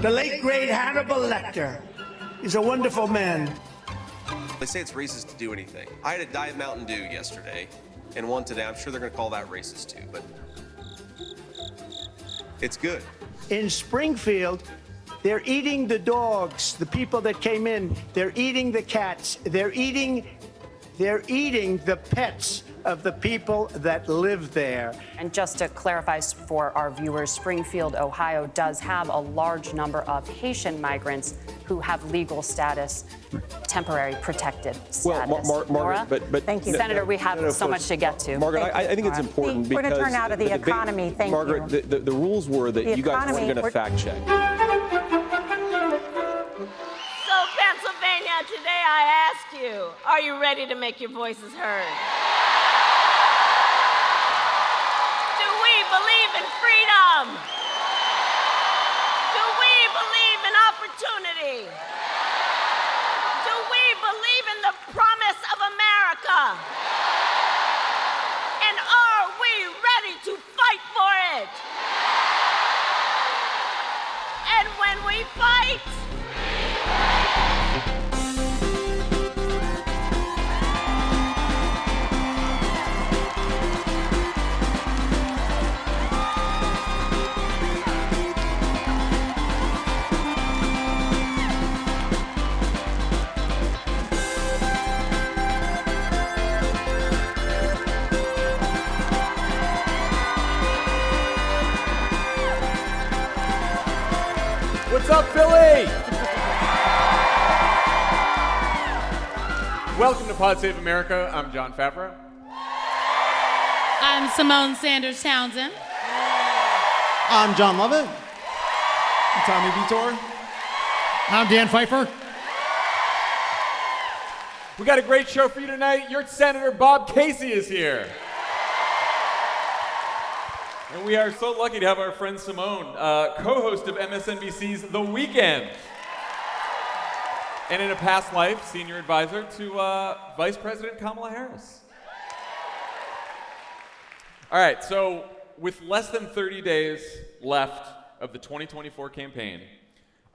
The late, great Hannibal Lecter. He's a wonderful man. They say it's racist to do anything. I had a Diet Mountain Dew yesterday and one today. I'm sure they're going to call that racist too, but it's good. In Springfield, they're eating the dogs, the people that came in. They're eating the cats. They're eating the pets of the people that live there. And just to clarify for our viewers, Springfield, Ohio does have a large number of Haitian migrants who have legal status, temporary protected status. Well, Margaret, but thank you, Senator. We have so much to get to. Margaret, I think it's important because we're going to turn out of the economy. Thank you, Margaret. The rules were that you guys weren't going to fact check. So, Pennsylvania, today I ask you, are you ready to make your voices heard? Do we believe in freedom? Do we believe in opportunity? Do we believe in the promise of America? And are we ready to fight for it? And when we fight, What's up, Philly? Welcome to Pod Save America. I'm Jon Favreau. I'm Symone Sanders Townsend. I'm Jon Lovett. I'm Tommy Vietor. I'm Dan Pfeiffer. We got a great show for you tonight. Your Senator Bob Casey is here. And we are so lucky to have our friend Symone, co-host of MSNBC's The Weekend. And in a past life, senior advisor to Vice President Kamala Harris. All right, so with less than 30 days left of the 2024 campaign,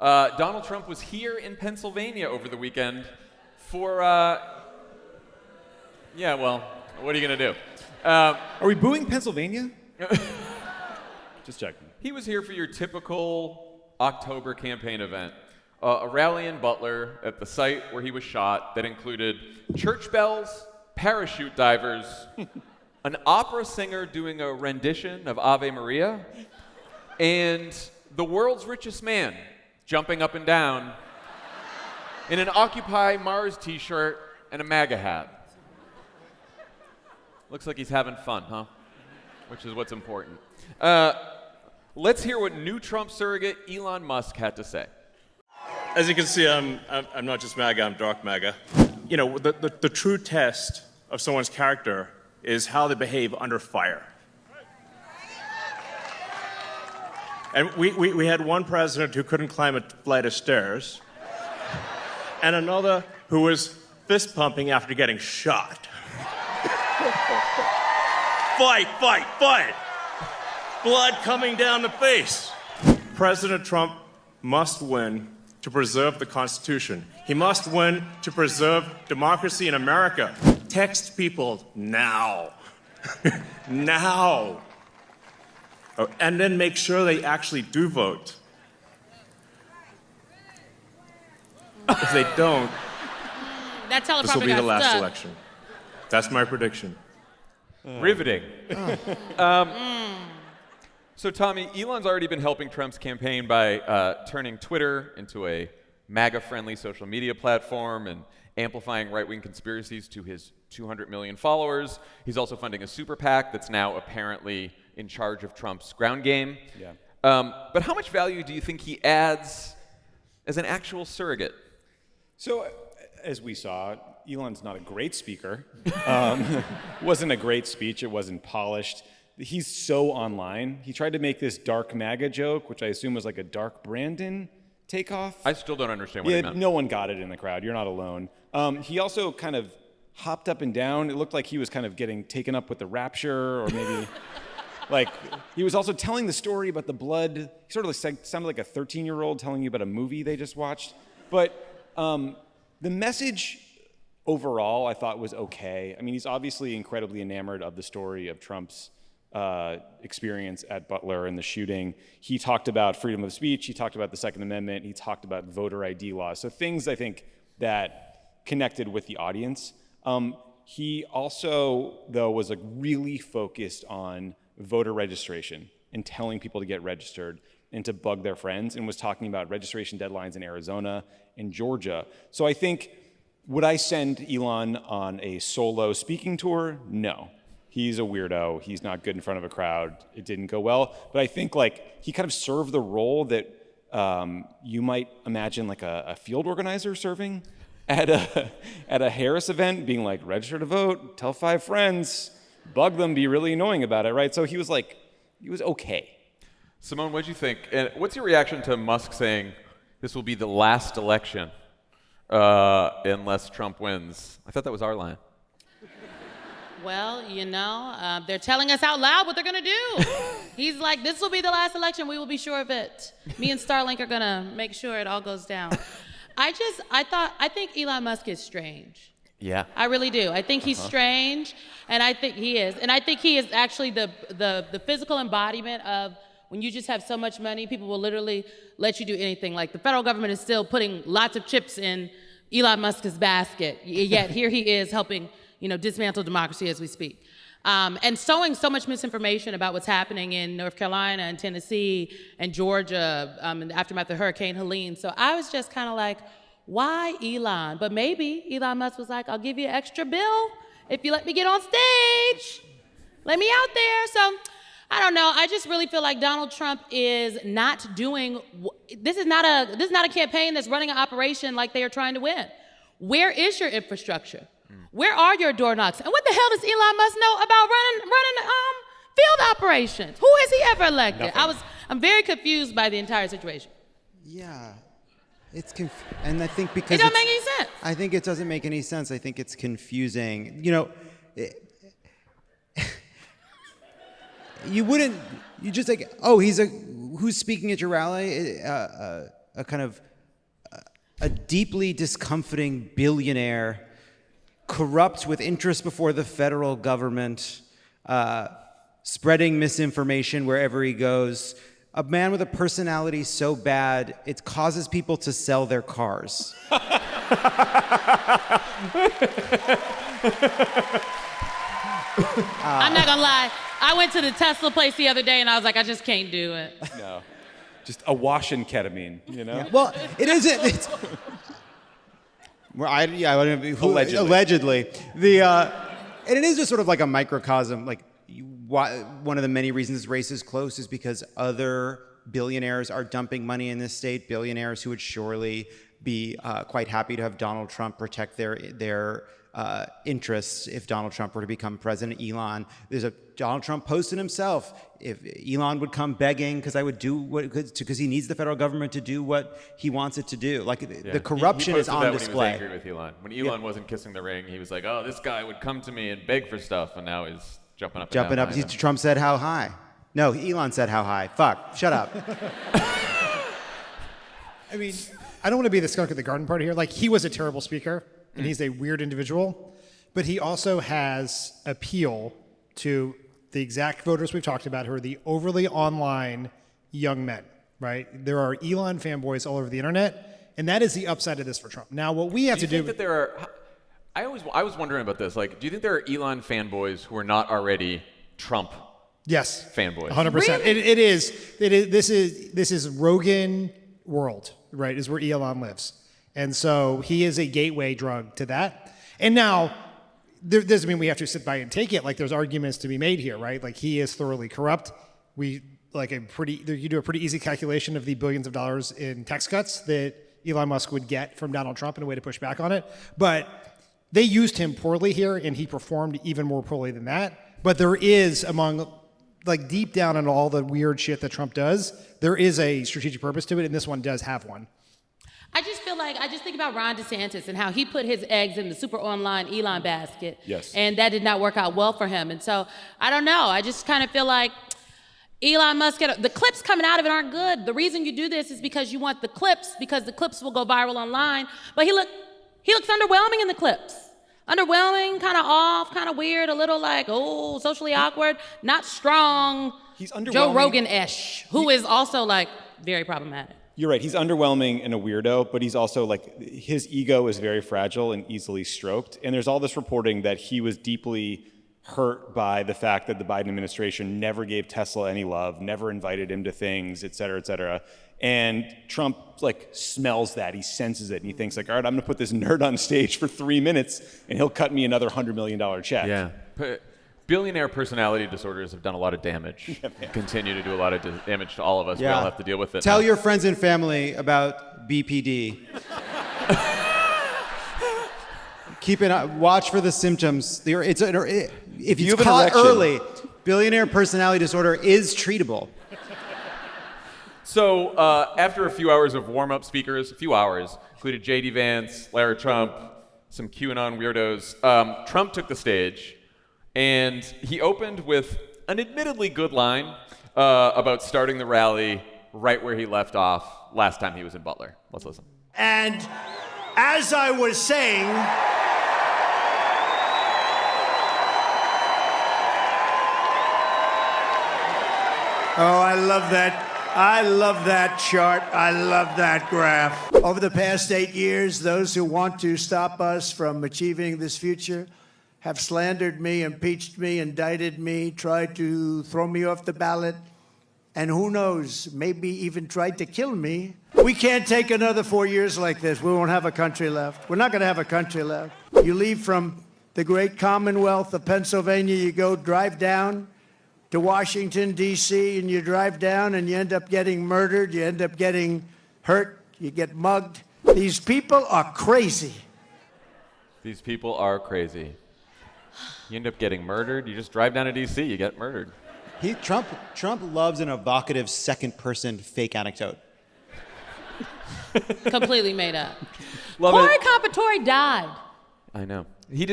Donald Trump was here in Pennsylvania over the weekend for, yeah, well, what are you going to do? Are we booing Pennsylvania? Just checking. He was here for your typical October campaign event. A rally in Butler at the site where he was shot that included church bells, parachute divers, an opera singer doing a rendition of Ave Maria, and the world's richest man jumping up and down in an Occupy Mars t-shirt and a MAGA hat. Looks like he's having fun, huh? Which is what's important. Let's hear what new Trump surrogate Elon Musk had to say. As you can see, I'm not just MAGA, I'm dark MAGA. You know, the true test of someone's character is how they behave under fire. And we had one president who couldn't climb a flight of stairs, and another who was fist pumping after getting shot. Fight, fight, fight! Blood coming down the face. President Trump must win to preserve the Constitution. He must win to preserve democracy in America. Text people now. Now. Oh, and then make sure they actually do vote. If they don't, this will be the last election. That's my prediction. Riveting. So, Tommy, Elon's already been helping Trump's campaign by turning Twitter into a MAGA-friendly social media platform and amplifying right-wing conspiracies to his 200 million followers. He's also funding a super PAC that's now apparently in charge of Trump's ground game. Yeah. But how much value do you think he adds as an actual surrogate? So, as we saw, Elon's not a great speaker. Wasn't a great speech. It wasn't polished. He's so online. He tried to make this dark MAGA joke, which I assume was like a dark Brandon takeoff. I still don't understand what he meant. No one got it in the crowd. You're not alone. He also kind of hopped up and down. It looked like he was kind of getting taken up with the rapture, or maybe Like, he was also telling the story about the blood. He sort of sounded like a 13-year-old telling you about a movie they just watched. But the message overall, I thought, was okay. I mean, he's obviously incredibly enamored of the story of Trump's experience at Butler and the shooting. He talked about freedom of speech. He talked about the Second Amendment. He talked about voter ID laws. So things, I think, that connected with the audience. He also, though, was like really focused on voter registration and telling people to get registered and to bug their friends, and was talking about registration deadlines in Arizona and Georgia. So I think, would I send Elon on a solo speaking tour? No. He's a weirdo. He's not good in front of a crowd. It didn't go well. But I think like he kind of served the role that you might imagine like a field organizer serving at a Harris event, being like, register to vote, tell 5 friends, bug them, be really annoying about it, right? So he was okay. Symone, what'd you think? And what's your reaction to Musk saying this will be the last election unless Trump wins? I thought that was our line. Well, they're telling us out loud what they're going to do. He's like, this will be the last election. We will be sure of it. Me and Starlink are going to make sure it all goes down. I think Elon Musk is strange. Yeah. I really do. I think he's strange, and I think he is. And I think he is actually the physical embodiment of when you just have so much money, people will literally let you do anything. Like the federal government is still putting lots of chips in Elon Musk's basket, yet here he is helping, dismantle democracy as we speak. And sowing so much misinformation about what's happening in North Carolina and Tennessee and Georgia in the aftermath of Hurricane Helene. So I was just kind of like, why Elon? But maybe Elon Musk was like, I'll give you an extra bill if you let me get on stage. Let me out there. So I don't know. I just really feel like Donald Trump is not doing, this is not a campaign that's running an operation like they are trying to win. Where is your infrastructure? Where are your door knocks? And what the hell does Elon Musk know about running field operations? Who has he ever elected? I'm very confused by the entire situation. Yeah, and I think because it doesn't make any sense. I think it doesn't make any sense. I think it's confusing. You just like, who's speaking at your rally? A kind of a deeply discomforting billionaire, corrupt with interest before the federal government, spreading misinformation wherever he goes. A man with a personality so bad, it causes people to sell their cars. I'm not gonna lie. I went to the Tesla place the other day and I was like, I just can't do it. No, just awash in ketamine, Yeah, well, it isn't. It's, allegedly. And it is just sort of like a microcosm. Like, one of the many reasons this race is close is because other billionaires are dumping money in this state. Billionaires who would surely be quite happy to have Donald Trump protect their interests if Donald Trump were to become president. Donald Trump posted himself, if Elon would come begging because he needs the federal government to do what he wants it to do. Like the corruption is on display. When he was angry with Elon. When Elon wasn't kissing the ring, he was like, "Oh, this guy would come to me and beg for stuff," and now he's jumping up. Trump said, "How high?" No, Elon said, "How high?" Fuck, shut up. I mean, I don't want to be the skunk at the garden party here. Like, he was a terrible speaker, and he's a weird individual, but he also has appeal to the exact voters we've talked about, who are the overly online young men, right? There are Elon fanboys all over the internet, and that is the upside of this for Trump. Now, what we have to do... Do you think that there are... I was wondering about this. Like, do you think there are Elon fanboys who are not already Trump fanboys? 100%. Really? This is Rogan world, right, is where Elon lives. And so he is a gateway drug to that. And now... That doesn't mean we have to sit by and take it. Like, there's arguments to be made here, right? Like, he is thoroughly corrupt. You do a pretty easy calculation of the billions of dollars in tax cuts that Elon Musk would get from Donald Trump in a way to push back on it. But they used him poorly here, and he performed even more poorly than that. But there is, deep down in all the weird shit that Trump does, there is a strategic purpose to it, and this one does have one. I just think about Ron DeSantis and how he put his eggs in the super online Elon basket. Yes. And that did not work out well for him. And so, I don't know. I just kind of feel like Elon Musk, the clips coming out of it aren't good. The reason you do this is because you want the clips, because the clips will go viral online. But he looks underwhelming in the clips. Underwhelming, kind of off, kind of weird, a little like, oh, socially awkward, not strong. He's underwhelming. Joe Rogan-ish, who is also like very problematic. You're right. He's underwhelming and a weirdo, but he's also like, his ego is very fragile and easily stroked. And there's all this reporting that he was deeply hurt by the fact that the Biden administration never gave Tesla any love, never invited him to things, et cetera, et cetera. And Trump like smells that, he senses it, and he thinks like, all right, I'm gonna put this nerd on stage for 3 minutes and he'll cut me another $100 million check. Yeah. Billionaire personality disorders have done a lot of damage. Continue to do a lot of damage to all of us. Yeah. We all have to deal with it. Tell now. your friends and family about BPD. Keep it. Watch for the symptoms. If it's caught early, billionaire personality disorder is treatable. So after a few hours of warm-up speakers, included J.D. Vance, Lara Trump, some QAnon weirdos, Trump took the stage. And he opened with an admittedly good line about starting the rally right where he left off last time he was in Butler. Let's listen. And as I was saying, oh, I love that. I love that chart. I love that graph. Over the past 8 years, those who want to stop us from achieving this future have slandered me, impeached me, indicted me, tried to throw me off the ballot, and who knows, maybe even tried to kill me. We can't take another 4 years like this. We won't have a country left. We're not going to have a country left. You leave from the great Commonwealth of Pennsylvania, you drive down to Washington, D.C., and you drive down and you end up getting murdered, you end up getting hurt, you get mugged. These people are crazy. These people are crazy. You end up getting murdered. You just drive down to D.C., you get murdered. Trump loves an evocative second-person fake anecdote. Completely made up. Lovett. Corey Compatore died. I know. They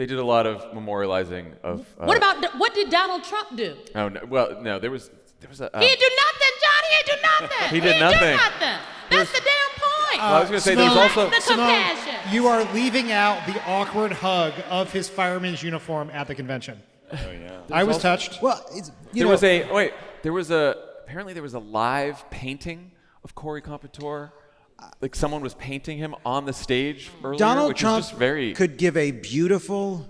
did a lot of memorializing of. What did Donald Trump do? Oh no! Well, no. There was a. He didn't do nothing, Johnny. He didn't do nothing. He did nothing. That's the damn point. Well, I was going to say there's also. The compassion. You are leaving out the awkward hug of his fireman's uniform at the convention. Oh yeah. I was touched. Well, Apparently there was a live painting of Corey Compatore. Like someone was painting him on the stage earlier, Donald which Trump is just very. could give a beautiful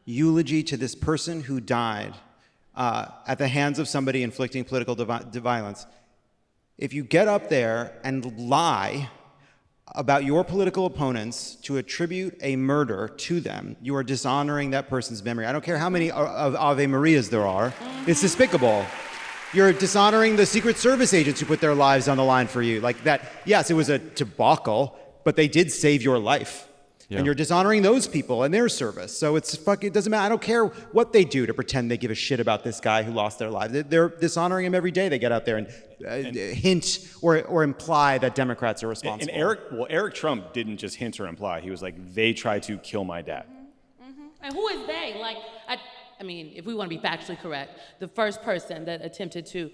eulogy to this person who died at the hands of somebody inflicting political violence. If you get up there and lie about your political opponents to attribute a murder to them, you are dishonoring that person's memory. I don't care how many Ave Marias there are. It's despicable. You're dishonoring the Secret Service agents who put their lives on the line for you. Like that, yes, it was a debacle, but they did save your life. Yeah. And you're dishonoring those people and their service. So it doesn't matter. I don't care what they do to pretend they give a shit about this guy who lost their lives. They're dishonoring him every day. They get out there and hint or imply that Democrats are responsible. And Eric Trump didn't just hint or imply. He was like, they tried to kill my dad. Mm-hmm. And who is they? Like, I mean, if we want to be factually correct, the first person that attempted to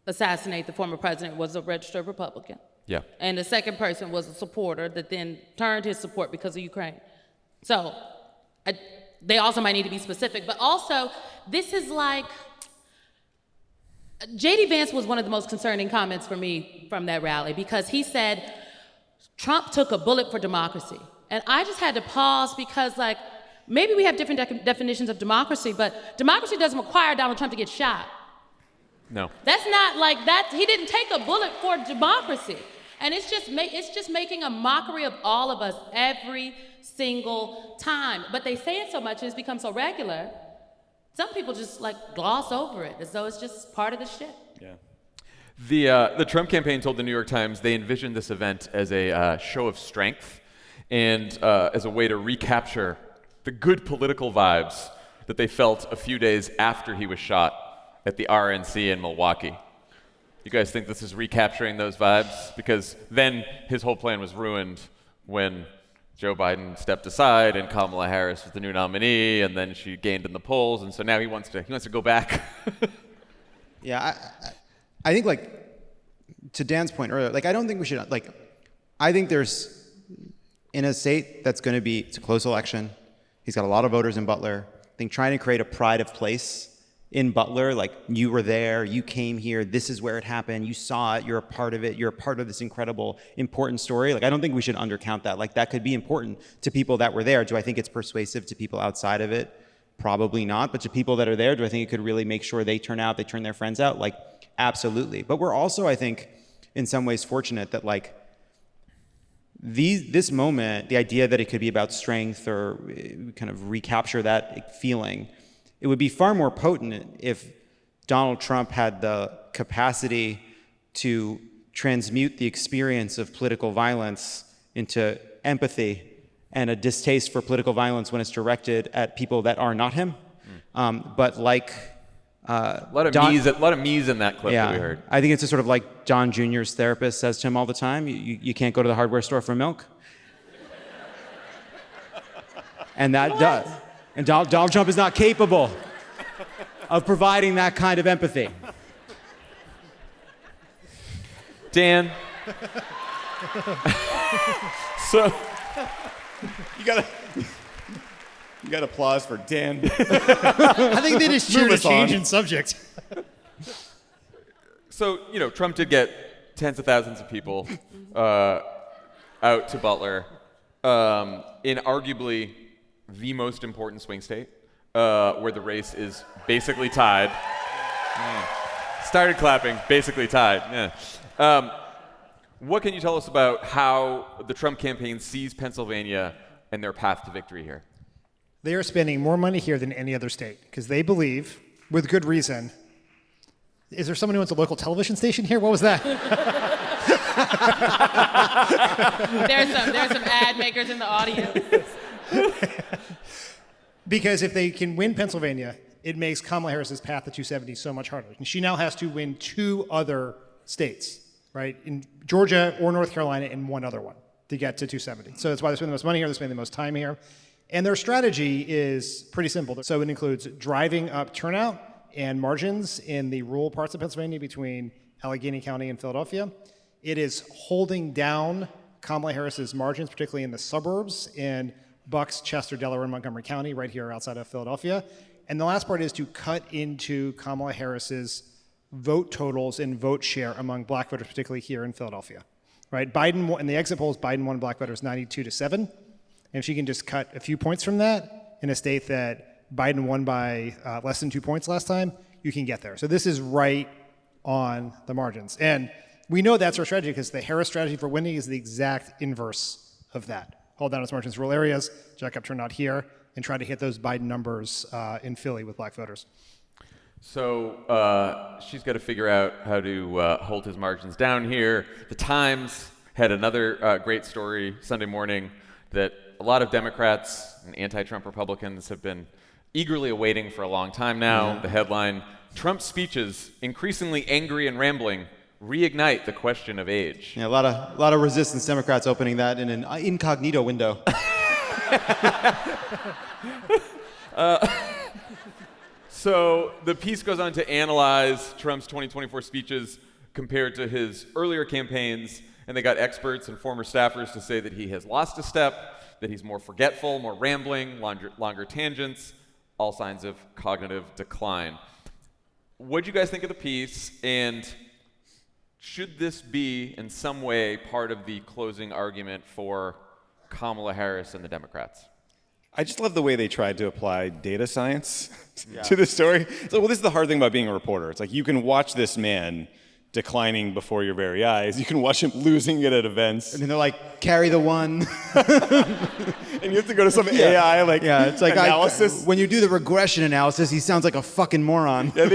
assassinate the former president was a registered Republican. Yeah. And the second person was a supporter that then turned his support because of Ukraine. So they also might need to be specific. But also, this is like, J.D. Vance was one of the most concerning comments for me from that rally because he said, Trump took a bullet for democracy. And I just had to pause because, like, maybe we have different definitions of democracy, but democracy doesn't require Donald Trump to get shot. No. That's not like that. He didn't take a bullet for democracy. And it's just making a mockery of all of us every single time. But they say it so much and it's become so regular, some people just like gloss over it as though it's just part of the shit. Yeah. The Trump campaign told the New York Times they envisioned this event as a show of strength and as a way to recapture the good political vibes that they felt a few days after he was shot at the RNC in Milwaukee. You guys think this is recapturing those vibes? Because then his whole plan was ruined when Joe Biden stepped aside and Kamala Harris was the new nominee, and then she gained in the polls, and so now he wants to go back. Yeah, I think, like, to Dan's point earlier, like, I don't think we should, like, I think there's, in a state that's going to be, it's a close election, he's got a lot of voters in Butler, I think trying to create a pride of place in Butler, like, you were there, you came here, this is where it happened, you saw it, you're a part of it, you're a part of this incredible, important story. Like, I don't think we should undercount that. Like, that could be important to people that were there. Do I think it's persuasive to people outside of it? Probably not. But to people that are there, do I think it could really make sure they turn out, they turn their friends out? Like, absolutely. But we're also, I think, in some ways fortunate that, like, this moment, the idea that it could be about strength or kind of recapture that feeling, it would be far more potent if Donald Trump had the capacity to transmute the experience of political violence into empathy and a distaste for political violence when it's directed at people that are not him. But like... a lot of me's in that clip that we heard. I think it's just sort of like John Jr.'s therapist says to him all the time, you can't go to the hardware store for milk. And that does. And Donald Trump is not capable of providing that kind of empathy. Dan. So you got applause for Dan. I think they just cheered a change in subject. So, you know, Trump did get tens of thousands of people out to Butler in arguably the most important swing state, where the race is basically tied. Started clapping, basically tied. Yeah. What can you tell us about how the Trump campaign sees Pennsylvania and their path to victory here? They are spending more money here than any other state because they believe, with good reason. Is there someone who owns a local television station here? What was that? There's some ad makers in the audience. Because if they can win Pennsylvania, it makes Kamala Harris's path to 270 so much harder. And she now has to win 2 other states, right? In Georgia or North Carolina and one other one to get to 270. So that's why they're spending the most money here, they're spending the most time here. And their strategy is pretty simple. So it includes driving up turnout and margins in the rural parts of Pennsylvania between Allegheny County and Philadelphia. It is holding down Kamala Harris's margins, particularly in the suburbs in Bucks, Chester, Delaware, and Montgomery County, right here outside of Philadelphia. And the last part is to cut into Kamala Harris's vote totals and vote share among black voters, particularly here in Philadelphia. Right? Biden, in the exit polls, Biden won black voters 92-7. And if she can just cut a few points from that in a state that Biden won by less than 2 points last time, you can get there. So this is right on the margins. And we know that's our strategy because the Harris strategy for winning is the exact inverse of that. Hold down its margins in rural areas, jack up turnout here, and try to hit those Biden numbers in Philly with black voters. So she's got to figure out how to hold his margins down here. The Times had another great story Sunday morning that a lot of Democrats and anti-Trump Republicans have been eagerly awaiting for a long time now. Yeah. The headline, Trump's speeches, increasingly angry and rambling, reignite the question of age. Yeah, a lot of resistance Democrats opening that in an incognito window. So the piece goes on to analyze Trump's 2024 speeches compared to his earlier campaigns, and they got experts and former staffers to say that he has lost a step, that he's more forgetful, more rambling, longer tangents, all signs of cognitive decline. What do you guys think of the piece, and should this be in some way part of the closing argument for Kamala Harris and the Democrats? I just love the way they tried to apply data science to the story. So, this is the hard thing about being a reporter. It's like you can watch this man declining before your very eyes. You can watch him losing it at events. And then they're like, carry the one. And you have to go to some AI it's like analysis. When you do the regression analysis, he sounds like a fucking moron. Yeah,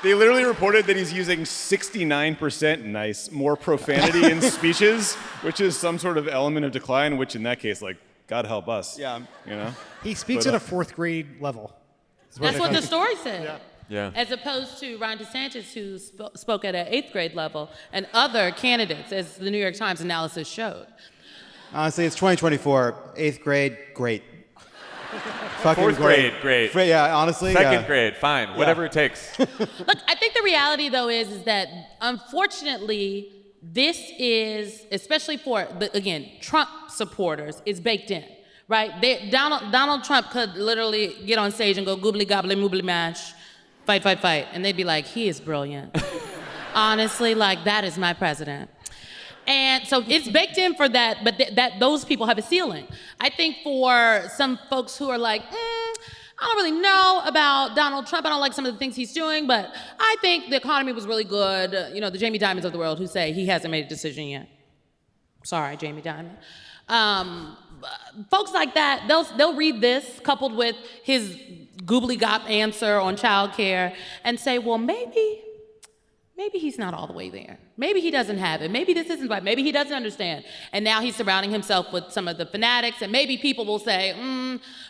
they literally reported that he's using 69% more profanity in speeches, which is some sort of element of decline, which in that case, like, God help us. Yeah. You know? He speaks at a 4th grade level. That's what the story said. Yeah. Yeah. As opposed to Ron DeSantis, who spoke at an 8th grade level, and other candidates, as the New York Times analysis showed. Honestly, it's 2024. 8th grade, great. Fucking Fourth grade, great. Yeah, honestly. Second grade, fine. Whatever it takes. Look, I think the reality, though, is that unfortunately, this is, especially for, again, Trump supporters, is baked in, right? Donald Trump could literally get on stage and go goobly gobbly moobly mash, fight, fight, fight. And they'd be like, he is brilliant. Honestly, like, that is my president. And so it's baked in for that, but that those people have a ceiling. I think for some folks who are like, I don't really know about Donald Trump. I don't like some of the things he's doing, but I think the economy was really good. You know, the Jamie Dimons of the world who say he hasn't made a decision yet. Sorry, Jamie Dimon. Folks like that, they'll read this coupled with his goobly gop answer on childcare and say, well, maybe he's not all the way there. Maybe he doesn't have it. Maybe this isn't right. Maybe he doesn't understand. And now he's surrounding himself with some of the fanatics, and maybe people will say,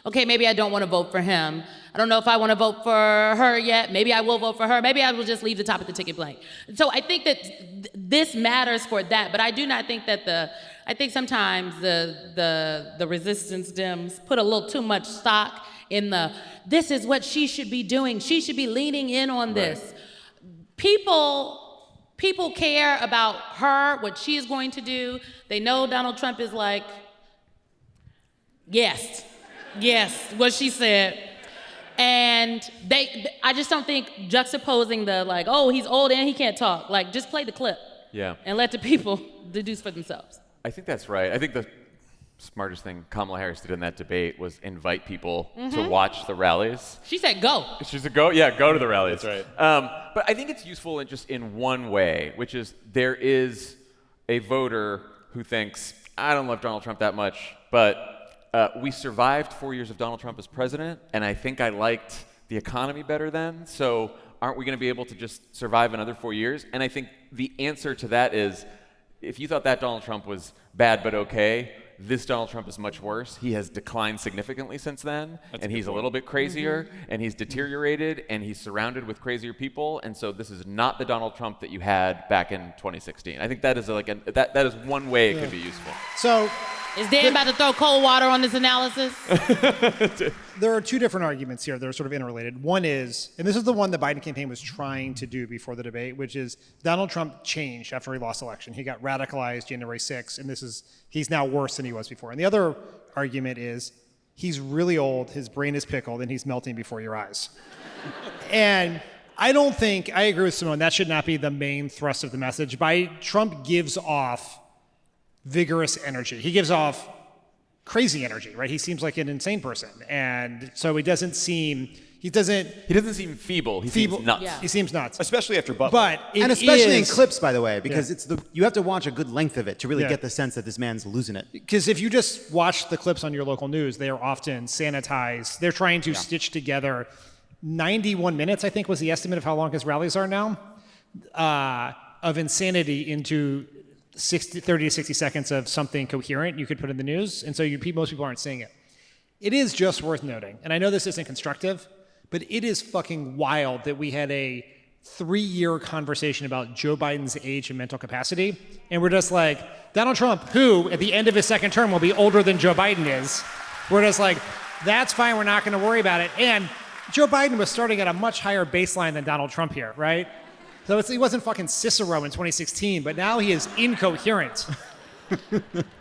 okay, maybe I don't want to vote for him. I don't know if I want to vote for her yet. Maybe I will vote for her. Maybe I will just leave the top of the ticket blank. So I think that this matters for that, but I do not think that I think sometimes the resistance Dems put a little too much stock in this is what she should be doing. She should be leaning in on this. Right. People care about her, what she is going to do. They know Donald Trump is like, yes, what she said. And I just don't think juxtaposing the like, oh, he's old and he can't talk. Like, just play the clip. Yeah. And let the people deduce for themselves. I think that's right. I think the smartest thing Kamala Harris did in that debate was invite people to watch the rallies. She said go. She said go? Yeah, go to the rallies. That's right. But I think it's useful in one way, which is there is a voter who thinks, I don't love Donald Trump that much, but we survived 4 years of Donald Trump as president, and I think I liked the economy better then, so aren't we going to be able to just survive another 4 years? And I think the answer to that is, if you thought that Donald Trump was bad but okay, this Donald Trump is much worse. He has declined significantly since then, and he's a little bit crazier, and he's deteriorated, and he's surrounded with crazier people, and so this is not the Donald Trump that you had back in 2016. I think that is that is one way it could be useful. So, is Dan about to throw cold water on this analysis? There are two different arguments here that are sort of interrelated. One is, and this is the one the Biden campaign was trying to do before the debate, which is Donald Trump changed after he lost election. He got radicalized January 6th, and he's now worse than he was before. And the other argument is he's really old, his brain is pickled, and he's melting before your eyes. And I agree with Symone, that should not be the main thrust of the message. Trump gives off vigorous energy. He gives off crazy energy, right? He seems like an insane person. And so he doesn't seem feeble. He seems nuts. Yeah. He seems nuts. Especially after Butler. And especially in clips, by the way, because you have to watch a good length of it to really get the sense that this man's losing it. Because if you just watch the clips on your local news, they are often sanitized. They're trying to stitch together 91 minutes, I think was the estimate of how long his rallies are now, of insanity into 30 to 60 seconds of something coherent you could put in the news. And so most people aren't seeing it. It is just worth noting, and I know this isn't constructive, but it is fucking wild that we had a 3-year conversation about Joe Biden's age and mental capacity, and we're just like, Donald Trump, who at the end of his second term will be older than Joe Biden is, we're just like, that's fine, we're not going to worry about it. And Joe Biden was starting at a much higher baseline than Donald Trump here, right? So he wasn't fucking Cicero in 2016, but now he is incoherent.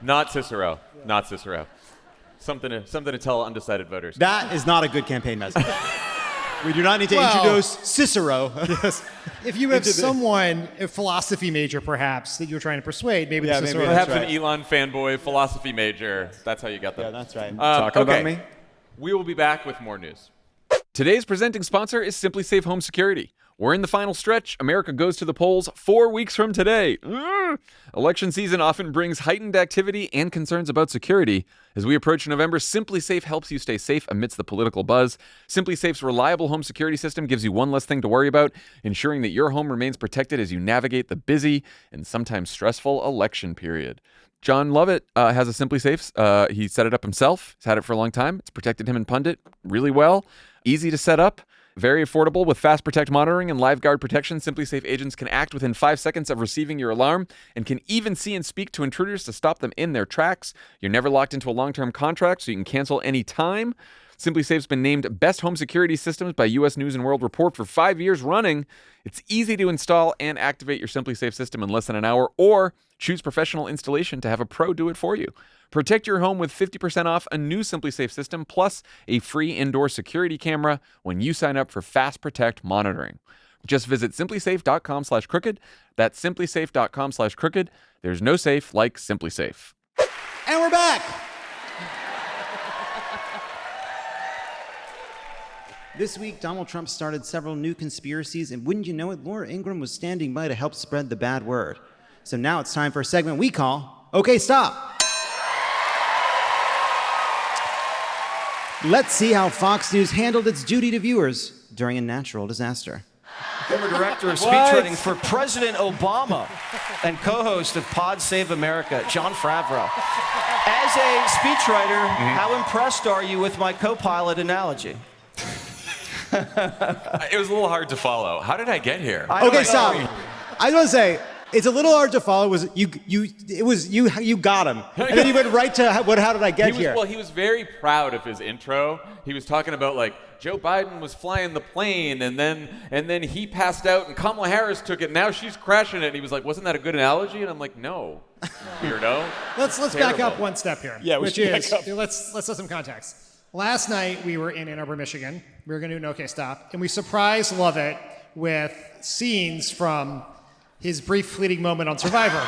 Not Cicero. Something to tell undecided voters. That is not a good campaign message. We do not need to introduce Cicero. Yes. If you have someone, a philosophy major perhaps, that you're trying to persuade, maybe the Cicero. Perhaps an Elon fanboy philosophy major. That's how you got that. Yeah, that's right. Talking about me? We will be back with more news. Today's presenting sponsor is Simply Safe Home Security. We're in the final stretch. America goes to the polls 4 weeks from today. Election season often brings heightened activity and concerns about security. As we approach November, Simply Safe helps you stay safe amidst the political buzz. Simply Safe's reliable home security system gives you one less thing to worry about, ensuring that your home remains protected as you navigate the busy and sometimes stressful election period. Jon Lovett has a Simply Safe. He set it up himself. He's had it for a long time. It's protected him and Pundit really well. Easy to set up. Very affordable with Fast Protect monitoring and Live Guard protection. Simply Safe agents can act within 5 seconds of receiving your alarm and can even see and speak to intruders to stop them in their tracks. You're never locked into a long-term contract, so you can cancel any time. Simply Safe's been named Best Home Security Systems by U.S. News & World Report for 5 years running. It's easy to install and activate your Simply Safe system in less than an hour, or choose professional installation to have a pro do it for you. Protect your home with 50% off a new Simply Safe system, plus a free indoor security camera when you sign up for Fast Protect monitoring. Just visit simplysafe.com/crooked. That's simplysafe.com/crooked. There's no safe like Simply Safe. And we're back. This week, Donald Trump started several new conspiracies, and wouldn't you know it, Laura Ingraham was standing by to help spread the bad word. So now it's time for a segment we call Okay, Stop. Let's see how Fox News handled its duty to viewers during a natural disaster. Former director of speechwriting for President Obama and co-host of Pod Save America, Jon Favreau. As a speechwriter, how impressed are you with my co-pilot analogy? It was a little hard to follow. How did I get here? Okay, stop. I was going to say, it's a little hard to follow. You got him. And then you went right to how did I get here? Well, he was very proud of his intro. He was talking about like Joe Biden was flying the plane and then he passed out and Kamala Harris took it. Now she's crashing it. And he was like, wasn't that a good analogy? And I'm like, no, weirdo. Let's back up one step here. Yeah, which is let's set some context. Last night we were in Ann Arbor, Michigan. We were going to do an Okay Stop, and we surprised Lovett with scenes from his brief fleeting moment on Survivor. All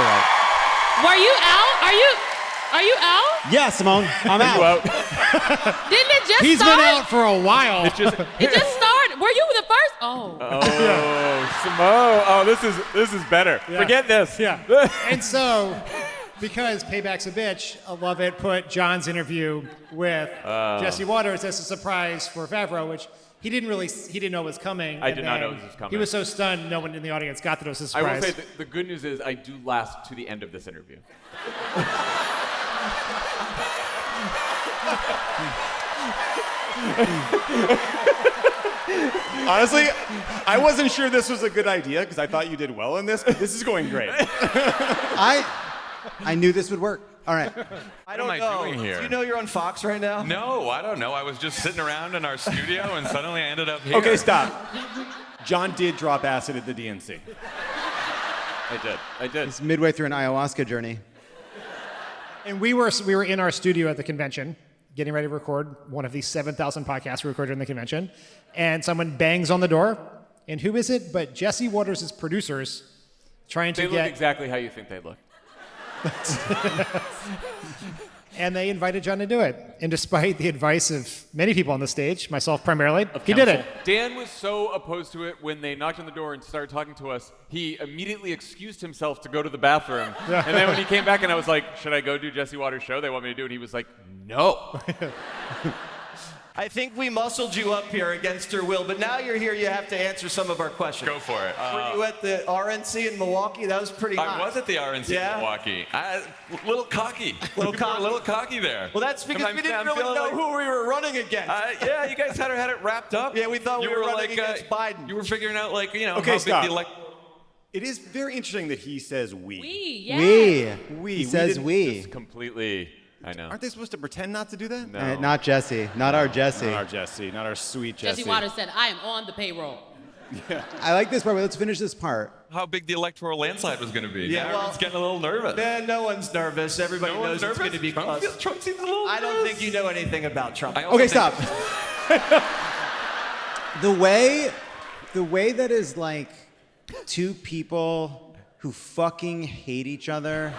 right. Were you out? Are you out? Yeah, Symone, I'm out. Didn't it just He's start? been out for a while. It just started. Were you the first? Oh. Symone. Oh, this is better. Yeah. Forget this. Yeah. And so, because payback's a bitch, Lovett put John's interview with Jesse Waters as a surprise for Favreau, which he didn't know was coming. I did not know this was coming. He was so stunned, no one in the audience got that it was a surprise. I will say the good news is I do last to the end of this interview. Honestly, I wasn't sure this was a good idea because I thought you did well in this, but this is going great. I knew this would work. All right. I don't What am I doing here? Do you know you're on Fox right now? No, I don't know. I was just sitting around in our studio, and suddenly I ended up here. Okay, stop. John did drop acid at the DNC. I did. He's midway through an ayahuasca journey. And we were in our studio at the convention, getting ready to record one of these 7,000 podcasts we recorded in the convention, and someone bangs on the door, and who is it but Jesse Waters' producers trying to They look exactly how you think they look. And they invited John to do it. And despite the advice of many people on the stage, myself primarily, he did it. Dan was so opposed to it when they knocked on the door and started talking to us, he immediately excused himself to go to the bathroom. And then when he came back and I was like, should I go do Jesse Waters' show? They want me to do it. And he was like, no. I think we muscled you up here against your will, but now you're here, you have to answer some of our questions. Go for it. Were you at the RNC in Milwaukee? That was pretty hot. I was at the RNC in Milwaukee. Little cocky. Little cocky there. Well, that's because we didn't really know who we were running against. Yeah, you guys had it wrapped up. Yeah, we thought we were running like, against Biden. You were figuring out, like, Okay, how big stop. the electoral. It is very interesting that he says we. We, yeah. We. He says we. Just completely, I know. Aren't they supposed to pretend not to do that? No. Not Jesse. Not our Jesse. Not our Jesse. Not our sweet Jesse. Jesse Waters said, I am on the payroll. I like this part, but let's finish this part. How big the electoral landslide was going to be. Yeah, well, Everyone's getting a little nervous. Man, no one's nervous. Everybody No knows one's it's going to be Trump, close. Trump seems a little I don't nervous. think you know anything about Trump. Okay, stop. The way that is like two people who fucking hate each other,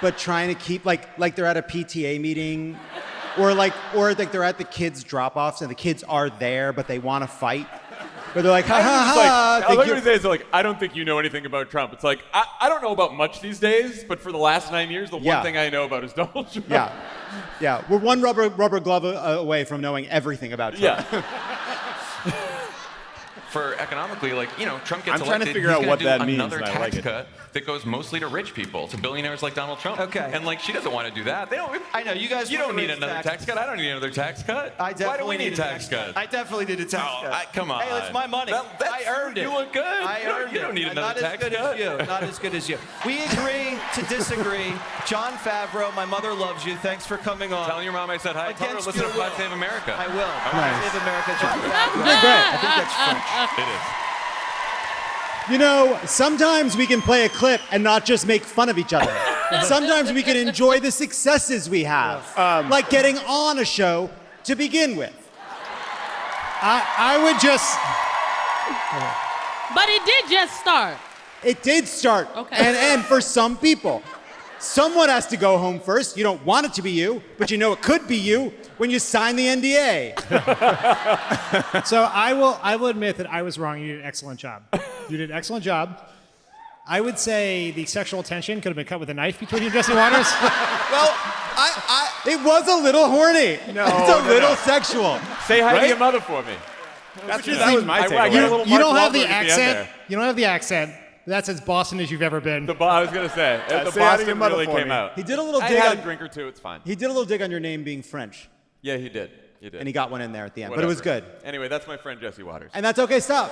but trying to keep like they're at a PTA meeting, or they're at the kids' drop-offs and the kids are there, but they want to fight. But they're like, ha ha ha. I like what he says, like, I don't think you know anything about Trump. It's like, I don't know about much these days, but for the last 9 years, the one thing I know about is Donald Trump. Yeah. We're one rubber glove away from knowing everything about Trump. Yeah. for economically, like, Trump gets I'm trying to elected, figure he's out gonna what do that means, another and I tax like it. cut that goes mostly to rich people, to billionaires like Donald Trump. Okay. And like, she doesn't want to do that. They don't. I know, you guys You want don't to need raise another tax cut. I don't need another tax cut. I definitely Why do we need tax cuts? I definitely need a tax cut. Come on. Hey, it's my money. I earned it. You look good. I earned You it. don't need another tax Not as good cut. as you. Not as good as you. We agree to disagree. Jon Favreau, my mother loves you. Thanks for coming on. Tell your mom I said hi. Tell her to Against listen to your God will. Save America. I will. Nice. Save America, Jon Favreau. You did great. I think that's French. It is. You know, sometimes we can play a clip and not just make fun of each other. Sometimes we can enjoy the successes we have, like getting on a show to begin with. I would just. But it did just start. It did start. Okay. And for some people, someone has to go home first. You don't want it to be you, but you know it could be you when you sign the NDA. So I will admit that I was wrong. You did an excellent job. You did an excellent job. I would say the sexual tension could have been cut with a knife between you and Jesse Waters. Well, it was a little horny. No, it's a little sexual. Say hi Right? to your mother for me. That was my takeaway. You don't have the accent. You don't have the accent. That's as Boston as you've ever been. I was going to say, the say hi to your Boston mother really for came me. out. He did a little I dig had on. a drink or two, it's fine. He did a little dig on your name being French, Yeah, he did. He did. and he got one in there at the end. Whatever. But it was good, Anyway, that's my friend Jesse Waters. and that's okay. Stop.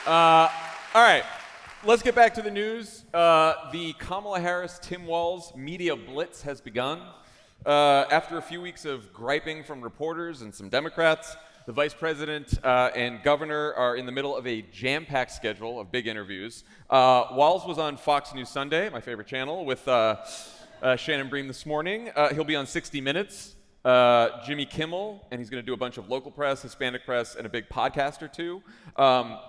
All right, let's get back to the news. The Kamala Harris Tim Walz media blitz has begun. After a few weeks of griping from reporters and some Democrats, the vice president and governor are in the middle of a jam-packed schedule of big interviews. Walz was on Fox News Sunday, my favorite channel, with Shannon Bream this morning. He'll be on 60 Minutes. Jimmy Kimmel, and he's going to do a bunch of local press, Hispanic press, and a big podcast or two.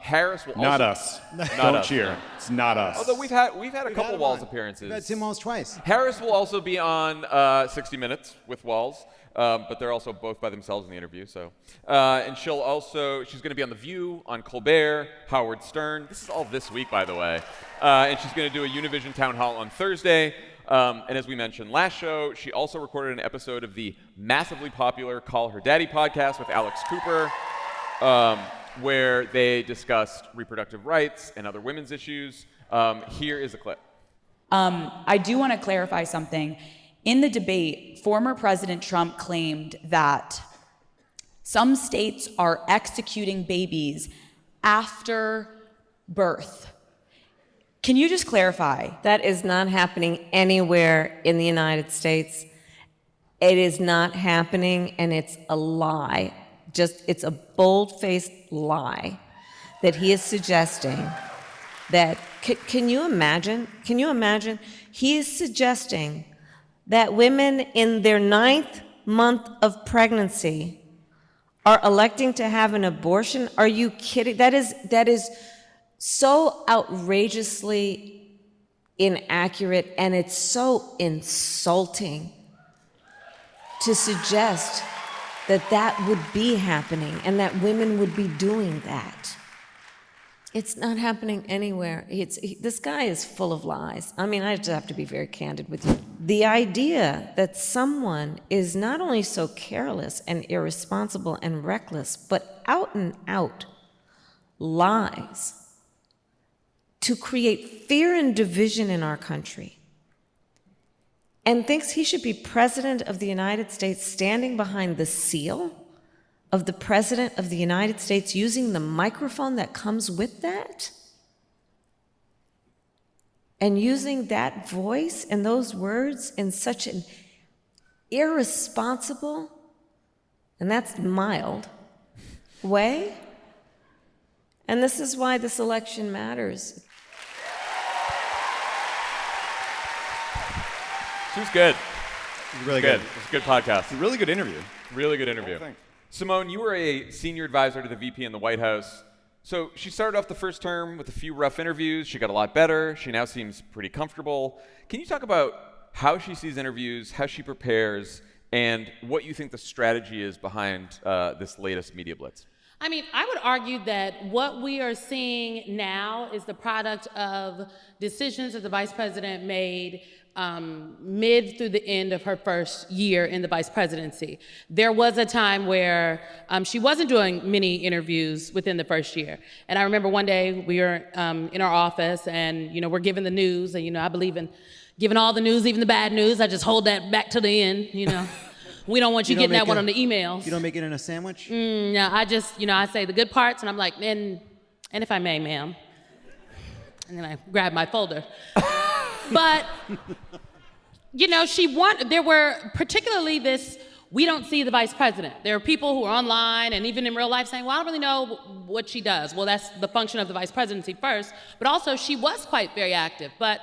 Harris will also... Not us. Not Don't us, cheer. no. It's not us. Although we've had a couple him Walz on. appearances. We've had Tim Walz twice. Harris will also be on 60 Minutes with Walz, but they're also both by themselves in the interview. So, and she's going to be on The View, on Colbert, Howard Stern. This is all this week, by the way. And she's going to do a Univision town hall on Thursday. And as we mentioned last show, she also recorded an episode of the massively popular Call Her Daddy podcast with Alex Cooper, where they discussed reproductive rights and other women's issues. Here is a clip. I do want to clarify something. In the debate, former President Trump claimed that some states are executing babies after birth. Can you just clarify? That is not happening anywhere in the United States. It is not happening, and it's a lie. It's a bold-faced lie that he is suggesting that, can you imagine? Can you imagine? He is suggesting that women in their 9th month of pregnancy are electing to have an abortion? Are you kidding? That is so outrageously inaccurate, and it's so insulting to suggest that that would be happening and that women would be doing that. It's not happening anywhere. This guy is full of lies. I mean, I just have to be very candid with you. The idea that someone is not only so careless and irresponsible and reckless, but out and out lies to create fear and division in our country, and thinks he should be president of the United States standing behind the seal of the president of the United States, using the microphone that comes with that, and using that voice and those words in such an irresponsible, and that's mild, way. And this is why this election matters. She was good. It was really good. It was a good podcast. It's a really good interview. Really good interview. Symone, you were a senior advisor to the VP in the White House. So she started off the first term with a few rough interviews. She got a lot better. She now seems pretty comfortable. Can you talk about how she sees interviews, how she prepares, and what you think the strategy is behind this latest media blitz? I mean, I would argue that what we are seeing now is the product of decisions that the vice president made mid through the end of her first year in the vice presidency. There was a time where she wasn't doing many interviews within the first year. And I remember one day we were in our office and, we're given the news. And, I believe in giving all the news, even the bad news. I just hold that back to the end, We don't want you getting that one on the emails. You don't make it in a sandwich? No, I just, I say the good parts and I'm like, and if I may, ma'am. And then I grab my folder. But, there were particularly this, we don't see the vice president. There are people who are online and even in real life saying, well, I don't really know what she does. Well, that's the function of the vice presidency first, but also she was quite very active. But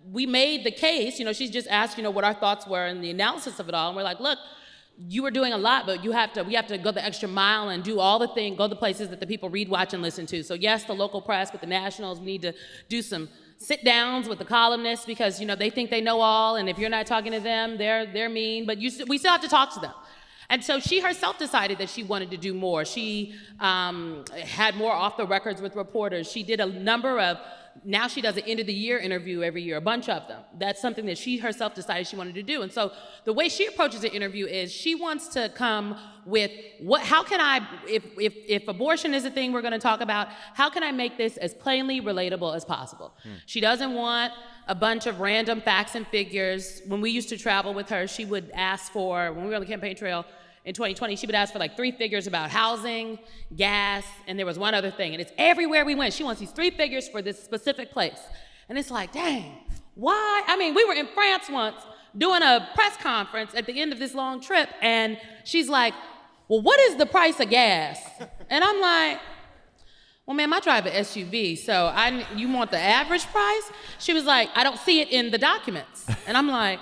we made the case, she's just asked, what our thoughts were in the analysis of it all. And we're like, look, you were doing a lot, but we have to go the extra mile and do all the things, go the places that the people read, watch, and listen to. So yes, the local press, but the nationals, we need to do some sit downs with the columnists because, they think they know all, and if you're not talking to them, they're mean, but we still have to talk to them. And so she herself decided that she wanted to do more. She had more off the records with reporters. She did a number of, now she does an end of the year interview every year, a bunch of them. That's something that she herself decided she wanted to do. And so the way she approaches the interview is she wants to come with how can I, if abortion is a thing we're going to talk about, how can I make this as plainly relatable as possible? She doesn't want a bunch of random facts and figures. When we used to travel with her, she would ask for, when we were on the campaign trail, in 2020, she would ask for like 3 figures about housing, gas, and there was one other thing. And it's everywhere we went. She wants these 3 figures for this specific place. And it's like, dang, why? I mean, we were in France once doing a press conference at the end of this long trip, and she's like, well, what is the price of gas? And I'm like, well, ma'am, I drive an SUV, so you want the average price? She was like, I don't see it in the documents. And I'm like,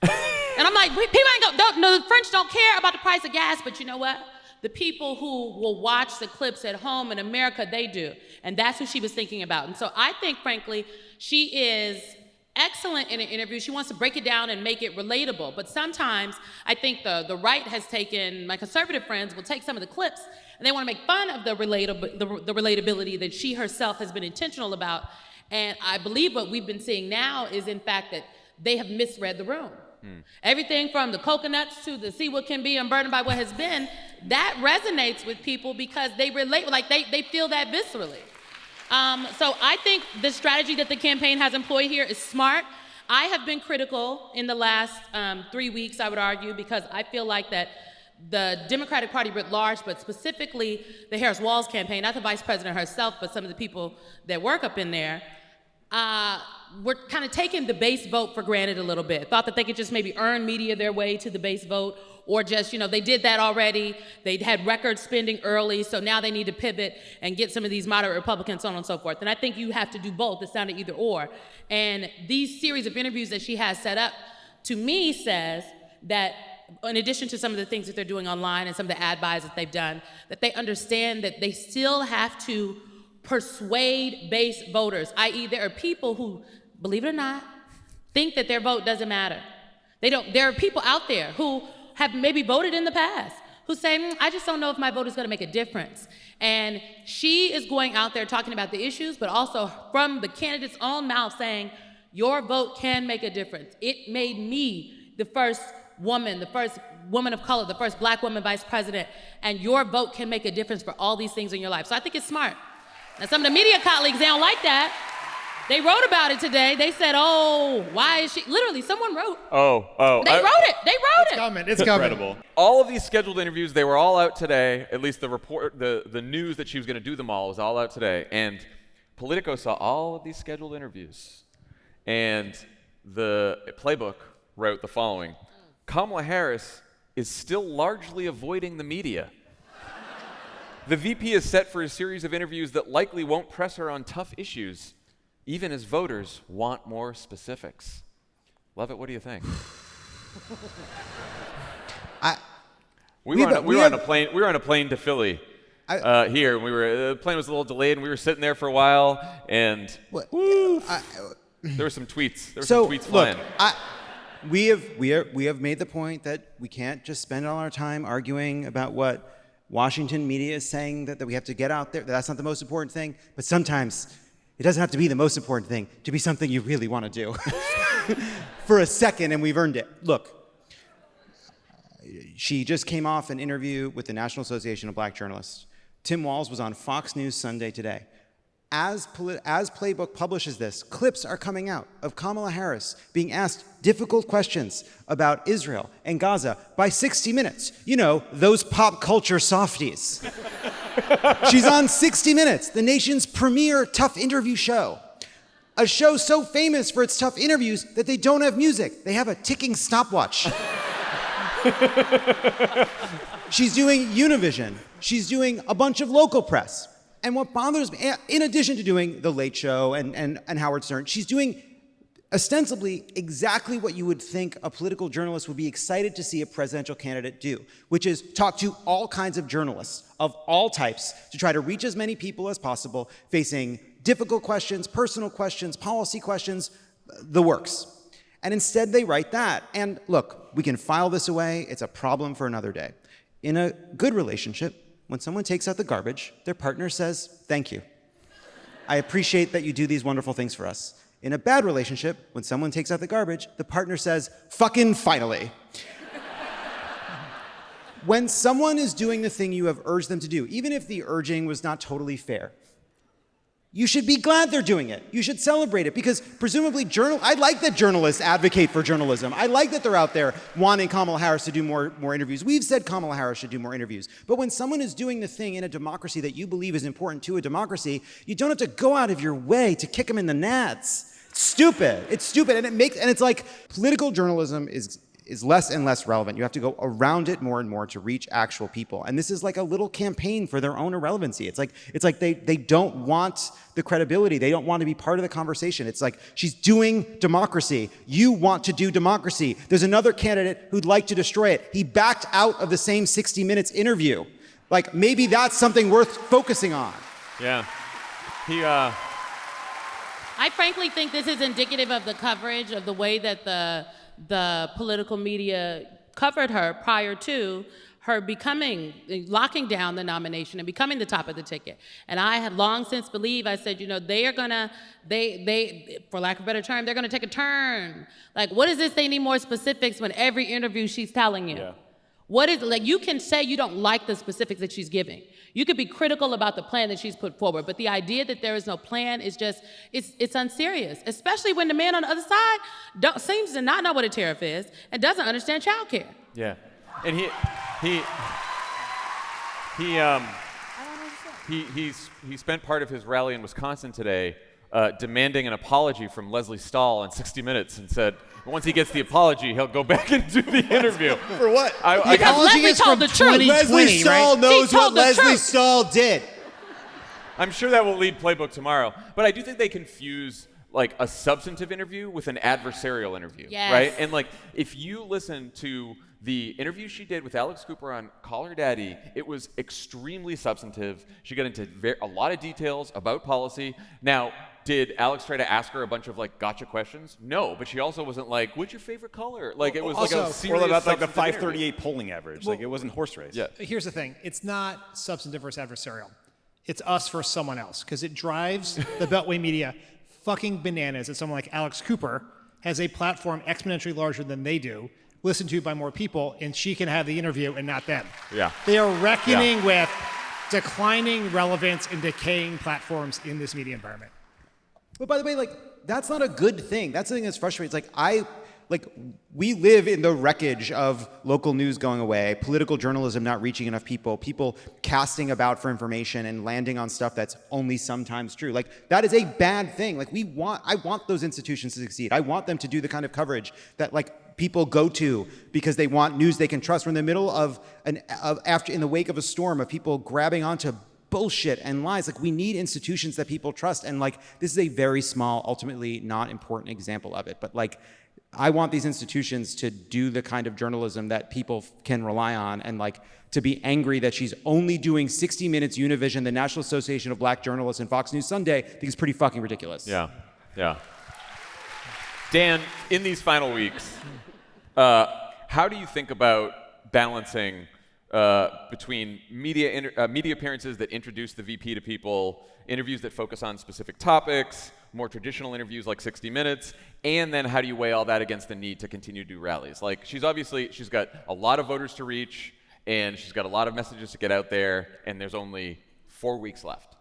the French don't care about the price of gas, but you know what? The people who will watch the clips at home in America, they do. And that's what she was thinking about. And so I think, frankly, she is excellent in an interview. She wants to break it down and make it relatable. But sometimes I think the right has taken, my conservative friends will take some of the clips and they want to make fun of the relatability that she herself has been intentional about. And I believe what we've been seeing now is, in fact, that they have misread the room. Everything from the coconuts to the see what can be unburdened by what has been, that resonates with people because they relate, like they feel that viscerally. So I think the strategy that the campaign has employed here is smart. I have been critical in the last 3 weeks, I would argue, because I feel like that the Democratic Party writ large, but specifically the Harris Walz campaign, not the vice president herself, but some of the people that work up in there, were kind of taking the base vote for granted a little bit. Thought that they could just maybe earn media their way to the base vote, or just, they did that already. They'd had record spending early, so now they need to pivot and get some of these moderate Republicans, so on and so forth. And I think you have to do both. It's not an either or. And these series of interviews that she has set up, to me, says that in addition to some of the things that they're doing online and some of the ad buys that they've done, that they understand that they still have to persuade base voters, i.e. there are people who, believe it or not, think that their vote doesn't matter. There are people out there who have maybe voted in the past who say, I just don't know if my vote is going to make a difference. And she is going out there talking about the issues, but also from the candidate's own mouth saying, your vote can make a difference. It made me the first woman of color, the first black woman vice president, and your vote can make a difference for all these things in your life. So I think it's smart. Now, some of the media colleagues, they don't like that. They wrote about it today. They said, oh, why is she, literally, someone wrote. They wrote it. It's coming. It's incredible. All of these scheduled interviews, they were all out today. At least the report, the news that she was going to do them all was all out today. And Politico saw all of these scheduled interviews. And the Playbook wrote the following: Kamala Harris is still largely avoiding the media. The VP is set for a series of interviews that likely won't press her on tough issues, even as voters want more specifics. Lovett, what do you think? We were on a plane to Philly here. The plane was a little delayed, and we were sitting there for a while, and there were some tweets. There were some tweets flying. We have made the point that we can't just spend all our time arguing about what Washington media is saying, that we have to get out there. That's not the most important thing. But sometimes It doesn't have to be the most important thing to be something you really want to do for a second, and we've earned it. Look, she just came off an interview with the National Association of Black Journalists. Tim Walz was on Fox News Sunday today. As Playbook publishes this, clips are coming out of Kamala Harris being asked difficult questions about Israel and Gaza by 60 Minutes. You know, those pop culture softies. She's on 60 Minutes, the nation's premier tough interview show. A show so famous for its tough interviews that they don't have music. They have a ticking stopwatch. She's doing Univision. She's doing a bunch of local press. And what bothers me, in addition to doing The Late Show and Howard Stern, she's doing ostensibly exactly what you would think a political journalist would be excited to see a presidential candidate do, which is talk to all kinds of journalists of all types to try to reach as many people as possible, facing difficult questions, personal questions, policy questions, the works. And instead they write that. And look, we can file this away. It's a problem for another day. In a good relationship, when someone takes out the garbage, their partner says, "Thank you. I appreciate that you do these wonderful things for us." In a bad relationship, when someone takes out the garbage, the partner says, "Fucking finally." When someone is doing the thing you have urged them to do, even if the urging was not totally fair, you should be glad they're doing it. You should celebrate it because presumably I like that journalists advocate for journalism. I like that they're out there wanting Kamala Harris to do more interviews. We've said Kamala Harris should do more interviews. But when someone is doing the thing in a democracy that you believe is important to a democracy, you don't have to go out of your way to kick them in the nads. It's stupid. It's stupid. And it's like political journalism is less and less relevant. You have to go around it more and more to reach actual people. And this is like a little campaign for their own irrelevancy. It's like they don't want the credibility. They don't want to be part of the conversation. It's like, she's doing democracy. You want to do democracy. There's another candidate who'd like to destroy it. He backed out of the same 60 Minutes interview. Like, maybe that's something worth focusing on. Yeah. I frankly think this is indicative of the coverage, of the way that the political media covered her prior to her locking down the nomination and becoming the top of the ticket. And I had long since believed, I said, they are gonna, for lack of a better term, they're gonna take a turn. Like, what is this? They need more specifics when every interview she's telling you. Yeah. What is, like, you can say you don't like the specifics that she's giving. You could be critical about the plan that she's put forward, but the idea that there is no plan is just, it's unserious, especially when the man on the other side seems to not know what a tariff is and doesn't understand childcare. Yeah, and he spent part of his rally in Wisconsin today demanding an apology from Leslie Stahl in 60 Minutes and said, once he gets the apology, he'll go back and do the interview. For what? Because Leslie told the truth. Leslie Stahl knows what Leslie Stahl did. I'm sure that will lead Playbook tomorrow. But I do think they confuse like a substantive interview with an adversarial interview, yes. Right? And like, if you listen to the interview she did with Alex Cooper on Call Her Daddy, it was extremely substantive. She got into a lot of details about policy. Now, did Alex try to ask her a bunch of like gotcha questions? No, but she also wasn't like, what's your favorite color? Like, it was also, like a serious about like the substantive 538 interview. polling average. Well, like, it wasn't horse race. Yeah. Here's the thing. It's not substantive versus adversarial. It's us versus someone else, because it drives the Beltway media fucking bananas that someone like Alex Cooper has a platform exponentially larger than they do, listened to by more people, and she can have the interview and not them. Yeah. They are reckoning with declining relevance and decaying platforms in this media environment. But by the way, like, that's not a good thing. That's the thing that's frustrating. It's like, we live in the wreckage of local news going away, political journalism not reaching enough people, people casting about for information and landing on stuff that's only sometimes true. Like, that is a bad thing. Like, I want those institutions to succeed. I want them to do the kind of coverage that, like, people go to because they want news they can trust. We're in the middle in the wake of a storm of people grabbing onto bullshit and lies. Like, we need institutions that people trust. And like, this is a very small, ultimately not important example of it. But like, I want these institutions to do the kind of journalism that people can rely on, and like, to be angry that she's only doing 60 Minutes, Univision, the National Association of Black Journalists, and Fox News Sunday, I think is pretty fucking ridiculous. Yeah, yeah. Dan, in these final weeks, how do you think about balancing between media appearances that introduce the VP to people, interviews that focus on specific topics, more traditional interviews like 60 Minutes, and then how do you weigh all that against the need to continue to do rallies? Like, she's got a lot of voters to reach, and she's got a lot of messages to get out there, and there's only 4 weeks left.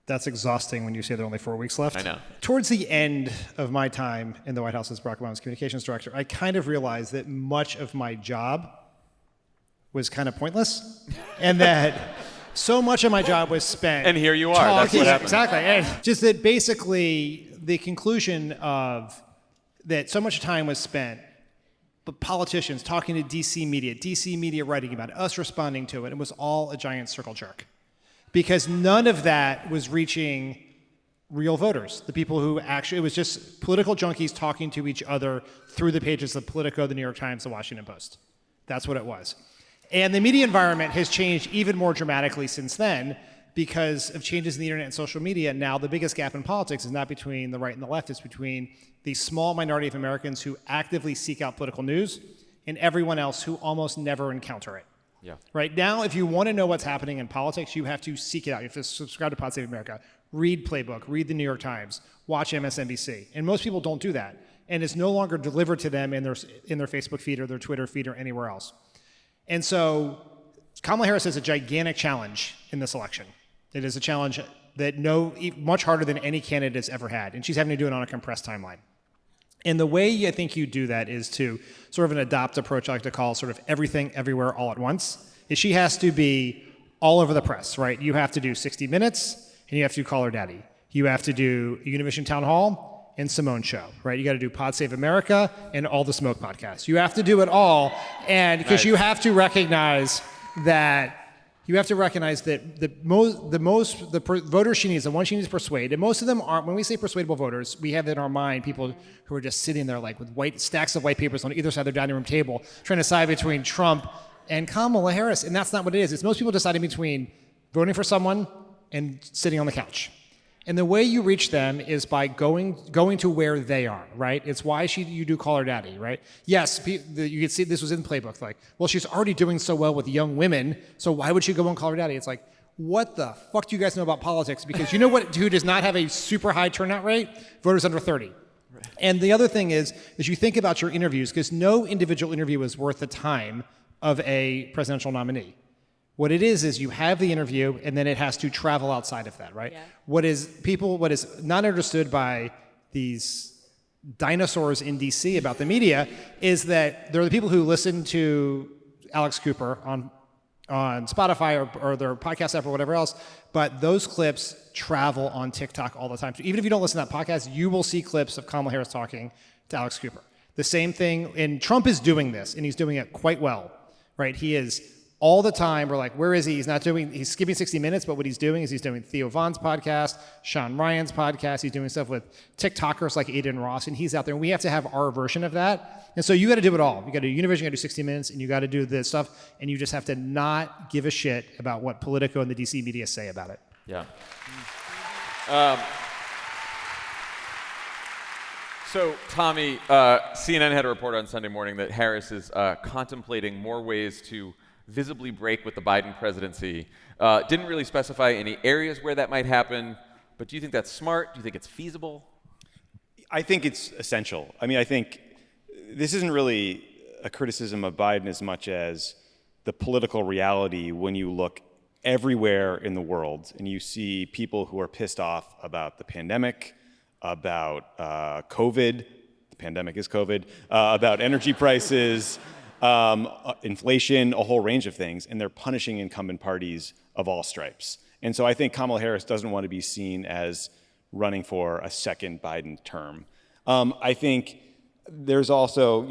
That's exhausting when you say there are only 4 weeks left. I know. Towards the end of my time in the White House as Barack Obama's communications director, I kind of realized that much of my job was kind of pointless, and that so much of my job was spent. And here you are. That's what happened. Exactly. And just that basically the conclusion of that so much time was spent, but politicians talking to DC media writing about it, us responding to it. It was all a giant circle jerk, because none of that was reaching real voters, the people who actually, it was just political junkies talking to each other through the pages of Politico, the New York Times, the Washington Post. That's what it was. And the media environment has changed even more dramatically since then because of changes in the internet and social media. Now, the biggest gap in politics is not between the right and the left, it's between the small minority of Americans who actively seek out political news and everyone else who almost never encounter it. Yeah. Right now, if you want to know what's happening in politics, you have to seek it out. You have to subscribe to Pod Save America, read Playbook, read the New York Times, watch MSNBC. And most people don't do that. And it's no longer delivered to them in their Facebook feed or their Twitter feed or anywhere else. And so Kamala Harris has a gigantic challenge in this election. It is a challenge that much harder than any candidate has ever had. And she's having to do it on a compressed timeline. And the way I think you do that is to sort of an adopt approach I like to call sort of everything, everywhere, all at once. Is she has to be all over the press, right? You have to do 60 Minutes, and you have to do Call Her Daddy. You have to do Univision Town Hall and Symone Show, right? You got to do Pod Save America and all the Smoke podcasts. You have to do it all, and because you have to recognize that the voters she needs, the ones she needs to persuade, and most of them aren't. When we say persuadable voters, we have in our mind people who are just sitting there like with stacks of white papers on either side of their dining room table, trying to decide between Trump and Kamala Harris, and that's not what it is. It's most people deciding between voting for someone and sitting on the couch. And the way you reach them is by going to where they are, right? It's why you do Call Her Daddy, right? Yes, you can see this was in Playbook. Like, well, she's already doing so well with young women, so why would she go on Call Her Daddy? It's like, what the fuck do you guys know about politics? Because you know who does not have a super high turnout rate? Voters under 30. Right. And the other thing is you think about your interviews, because no individual interview is worth the time of a presidential nominee. What it is you have the interview and then it has to travel outside of that, right? Yeah. What is not understood by these dinosaurs in DC about the media is that there are the people who listen to Alex Cooper on Spotify or their podcast app or whatever else, but those clips travel on TikTok all the time. So even if you don't listen to that podcast, you will see clips of Kamala Harris talking to Alex Cooper. The same thing, and Trump is doing this, and he's doing it quite well, right? He is all the time. We're like, where is he? He's skipping 60 Minutes, but what he's doing is he's doing Theo Von's podcast, Sean Ryan's podcast. He's doing stuff with TikTokers like Aiden Ross, and he's out there. And we have to have our version of that. And so you got to do it all. You got to do Univision, you got to do 60 Minutes, and you got to do this stuff. And you just have to not give a shit about what Politico and the DC media say about it. Yeah. So, Tommy, CNN had a report on Sunday morning that Harris is contemplating more ways to visibly break with the Biden presidency. Didn't really specify any areas where that might happen, but do you think that's smart? Do you think it's feasible? I think it's essential. I mean, I think this isn't really a criticism of Biden as much as the political reality when you look everywhere in the world and you see people who are pissed off about the pandemic, about COVID, the pandemic is COVID, about energy prices, inflation, a whole range of things, and they're punishing incumbent parties of all stripes. And so I think Kamala Harris doesn't want to be seen as running for a second Biden term. I think there's also,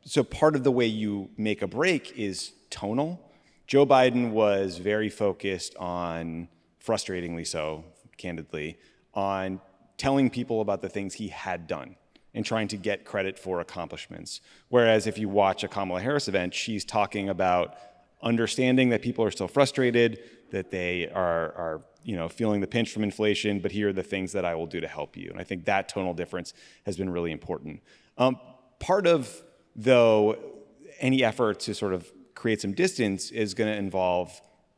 so part of the way you make a break is tonal. Joe Biden was very focused on, frustratingly so, candidly, on telling people about the things he had done and trying to get credit for accomplishments. Whereas if you watch a Kamala Harris event, she's talking about understanding that people are still frustrated, that they are feeling the pinch from inflation, but here are the things that I will do to help you. And I think that tonal difference has been really important. Part of, though, any effort to sort of create some distance is going to involve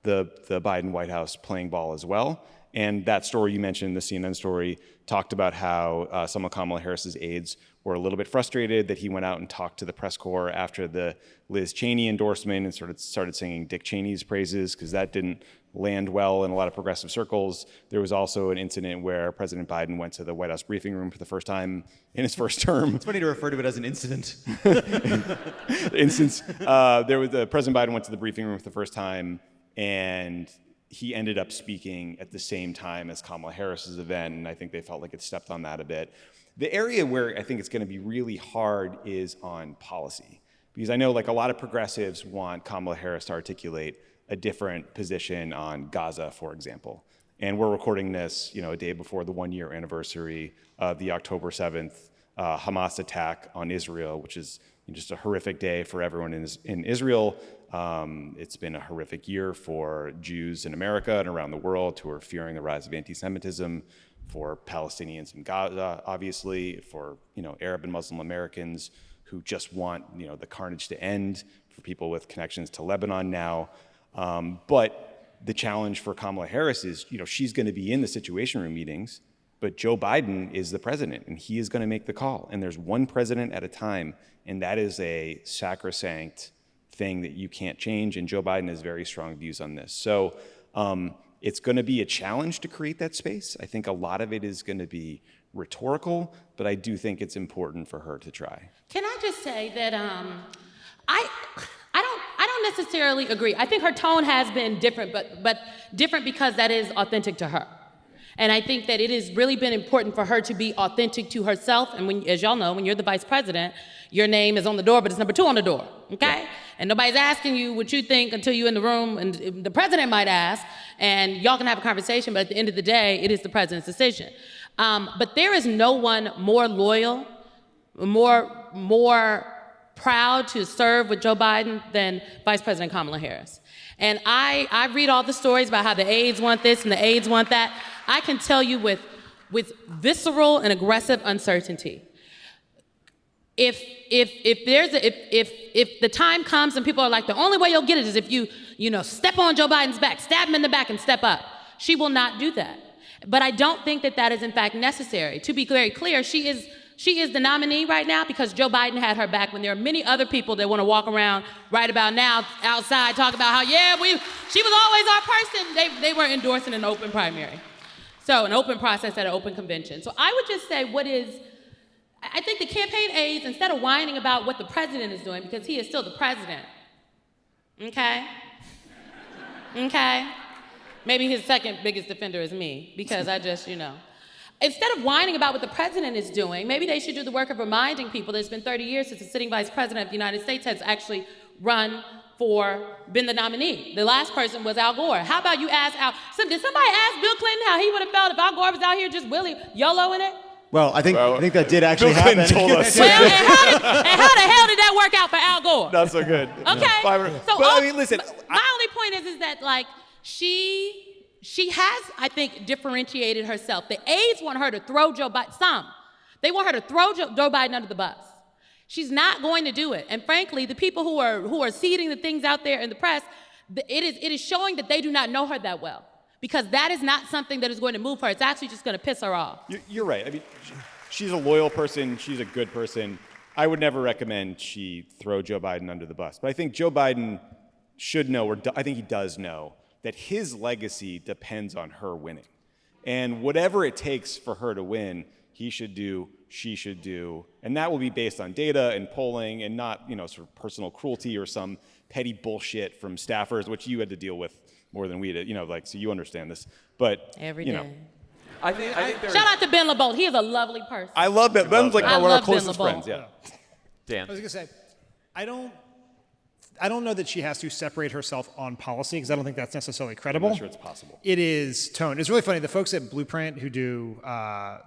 the Biden White House playing ball as well. And that story you mentioned, the CNN story, talked about how some of Kamala Harris's aides were a little bit frustrated that he went out and talked to the press corps after the Liz Cheney endorsement and started singing Dick Cheney's praises, because that didn't land well in a lot of progressive circles. There was also an incident where President Biden went to the White House briefing room for the first time in his first term. It's funny to refer to it as an incident. President Biden went to the briefing room for the first time, and he ended up speaking at the same time as Kamala Harris's event, and I think they felt like it stepped on that a bit. The area where I think it's going to be really hard is on policy, because I know like a lot of progressives want Kamala Harris to articulate a different position on Gaza, for example. And we're recording this, a day before the 1-year anniversary of the October 7th Hamas attack on Israel, which is just a horrific day for everyone in Israel. It's been a horrific year for Jews in America and around the world who are fearing the rise of anti-Semitism, for Palestinians in Gaza, obviously, for Arab and Muslim Americans who just want the carnage to end, for people with connections to Lebanon now. But the challenge for Kamala Harris is, she's going to be in the Situation Room meetings, but Joe Biden is the president, and he is going to make the call. And there's one president at a time, and that is a sacrosanct thing that you can't change. And Joe Biden has very strong views on this. So it's going to be a challenge to create that space. I think a lot of it is going to be rhetorical, but I do think it's important for her to try. Can I just say that I don't necessarily agree. I think her tone has been different, but different because that is authentic to her. And I think that it has really been important for her to be authentic to herself. And as y'all know, when you're the vice president, your name is on the door, but it's number 2 on the door, okay? Yeah. And nobody's asking you what you think until you're in the room, and the president might ask, and y'all can have a conversation, but at the end of the day, it is the president's decision. But there is no one more loyal, more proud to serve with Joe Biden than Vice President Kamala Harris. And I read all the stories about how the aides want this and the aides want that. I can tell you with visceral and aggressive uncertainty, if the time comes and people are like, the only way you'll get it is if you step on Joe Biden's back, stab him in the back and step up, she will not do that. But I don't think that is in fact necessary. To be very clear, she is the nominee right now because Joe Biden had her back when there are many other people that want to walk around right about now outside talk about how, she was always our person. They were endorsing an open primary. So an open process at an open convention. So I would just say I think the campaign aides, instead of whining about what the president is doing, because he is still the president, okay? Maybe his second biggest defender is me, because I just, Instead of whining about what the president is doing, maybe they should do the work of reminding people that it's been 30 years since the sitting vice president of the United States has actually been the nominee. The last person was Al Gore. How about you ask Al? Did somebody ask Bill Clinton how he would have felt if Al Gore was out here just YOLOing it? Well, I think that did actually happen. Bill Clinton told us. Well, and how the hell did that work out for Al Gore? Not so good. Okay. So, but I mean, listen. My only point is that she has, I think, differentiated herself. The aides want her to throw Joe Biden. They want her to throw Joe Biden under the bus. She's not going to do it. And frankly, the people who are seeding the things out there in the press, it is showing that they do not know her that well. Because that is not something that is going to move her. It's actually just going to piss her off. You're right. I mean, she's a loyal person. She's a good person. I would never recommend she throw Joe Biden under the bus. But I think Joe Biden should know, or I think he does know, that his legacy depends on her winning. And whatever it takes for her to win, he should do, she should do. And that will be based on data and polling and not, sort of personal cruelty or some petty bullshit from staffers, which you had to deal with more than we did, so you understand this. But, every day. I think Shout out to Ben LeBolt. He is a lovely person. I love Ben. Ben's like one of our closest friends, yeah. Dan. I was going to say, I don't know that she has to separate herself on policy because I don't think that's necessarily credible. I'm not sure it's possible. It is tone. It's really funny. The folks at Blueprint who do,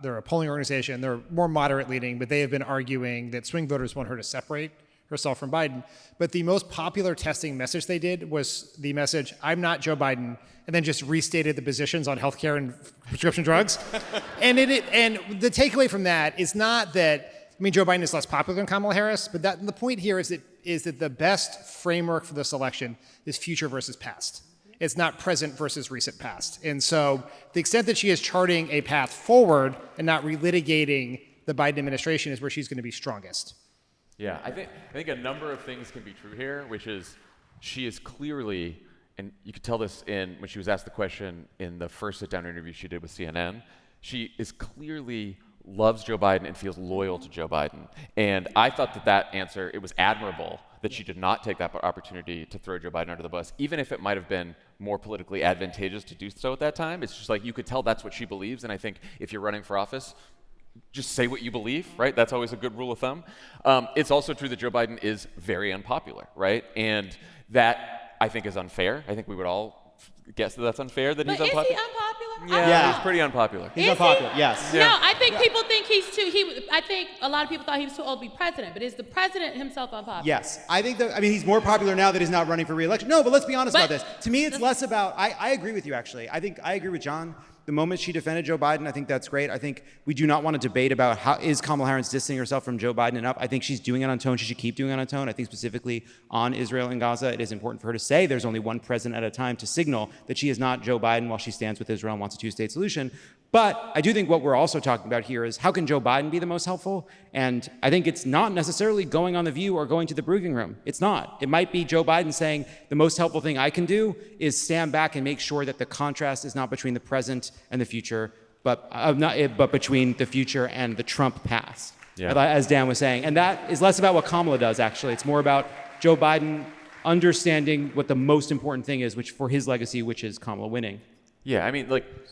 they're a polling organization. They're more moderate leaning, but they have been arguing that swing voters want her to separate herself from Biden. But the most popular testing message they did was the message, I'm not Joe Biden, and then just restated the positions on healthcare and prescription drugs. And the takeaway from that is not that, Joe Biden is less popular than Kamala Harris, but the point here is that is that the best framework for this election is future versus past. It's not present versus recent past. And so the extent that she is charting a path forward and not relitigating the Biden administration is where she's going to be strongest. Yeah, I think a number of things can be true here, which is she is clearly, and you could tell this when she was asked the question in the first sit-down interview she did with CNN, she is clearly loves Joe Biden and feels loyal to Joe Biden. And I thought that answer, it was admirable that she did not take that opportunity to throw Joe Biden under the bus, even if it might have been more politically advantageous to do so at that time. It's just like you could tell that's what she believes. And I think if you're running for office, just say what you believe, right? That's always a good rule of thumb. It's also true that Joe Biden is very unpopular, right? And that, I think, is unfair. I think we would all guess that that's unfair, that he's unpopular. Is he unpopular? Yeah, he's pretty unpopular. He's unpopular, yes. No, I think people think I think a lot of people thought he was too old to be president, but is the president himself unpopular? Yes. I think he's more popular now that he's not running for re-election. No, but let's be honest about this. To me, it's less about, I agree with you, actually. I think I agree with Jon. The moment she defended Joe Biden, I think that's great. I think we do not want to debate about how is Kamala Harris distancing herself from Joe Biden enough. I think she's doing it on tone. She should keep doing it on tone. I think specifically on Israel and Gaza, it is important for her to say there's only one president at a time to signal that she is not Joe Biden while she stands with Israel and wants a two-state solution. But I do think what we're also talking about here is how can Joe Biden be the most helpful? And I think it's not necessarily going on The View or going to the briefing room. It's not. It might be Joe Biden saying the most helpful thing I can do is stand back and make sure that the contrast is not between the present and the future, but between the future and the Trump past, as Dan was saying. And that is less about what Kamala does, actually. It's more about Joe Biden understanding what the most important thing is, which for his legacy, which is Kamala winning. Yeah, I mean,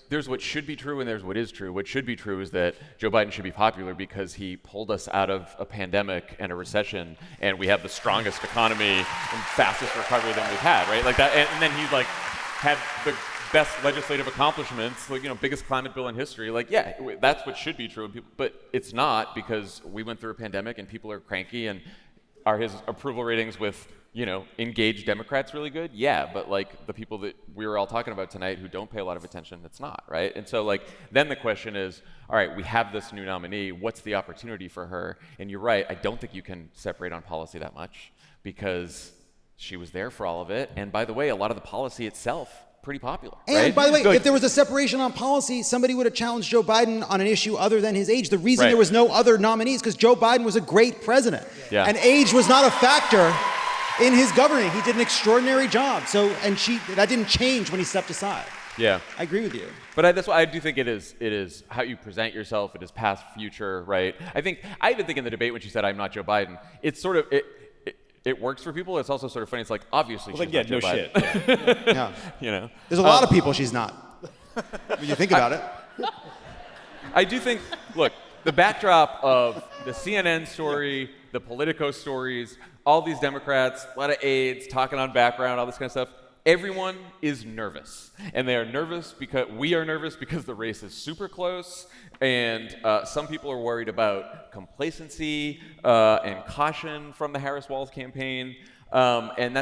there's what should be true and there's what is true. What should be true is that Joe Biden should be popular because he pulled us out of a pandemic and a recession, and we have the strongest economy and fastest recovery than we've had, right? Like that, and then he's had the best legislative accomplishments, biggest climate bill in history. That's what should be true, but it's not, because we went through a pandemic and people are cranky. And are his approval ratings with engaged Democrats really good? Yeah, but the people that we were all talking about tonight who don't pay a lot of attention, it's not, right? And so then the question is, all right, we have this new nominee, what's the opportunity for her? And you're right, I don't think you can separate on policy that much, because she was there for all of it. And by the way, a lot of the policy itself, pretty popular. And right? by the way, if there was a separation on policy, somebody would have challenged Joe Biden on an issue other than his age. The reason there was no other nominees because Joe Biden was a great president. Yeah. And age was not a factor in his governing. He did an extraordinary job. That didn't change when he stepped aside. Yeah. I agree with you. But that's why I do think it is how you present yourself. It is past, future, right? I even think in the debate when she said, "I'm not Joe Biden," it's sort of, it works for people. It's also sort of funny. It's obviously she's not Joe Biden. Shit. Yeah. There's a lot of people she's not. When you think about it. I do think, look, the backdrop of the CNN story, the Politico stories, all these Democrats, a lot of aides talking on background, all this kind of stuff. Everyone is nervous, and they are nervous because we are nervous because the race is super close, and some people are worried about complacency and caution from the Harris-Walz campaign, and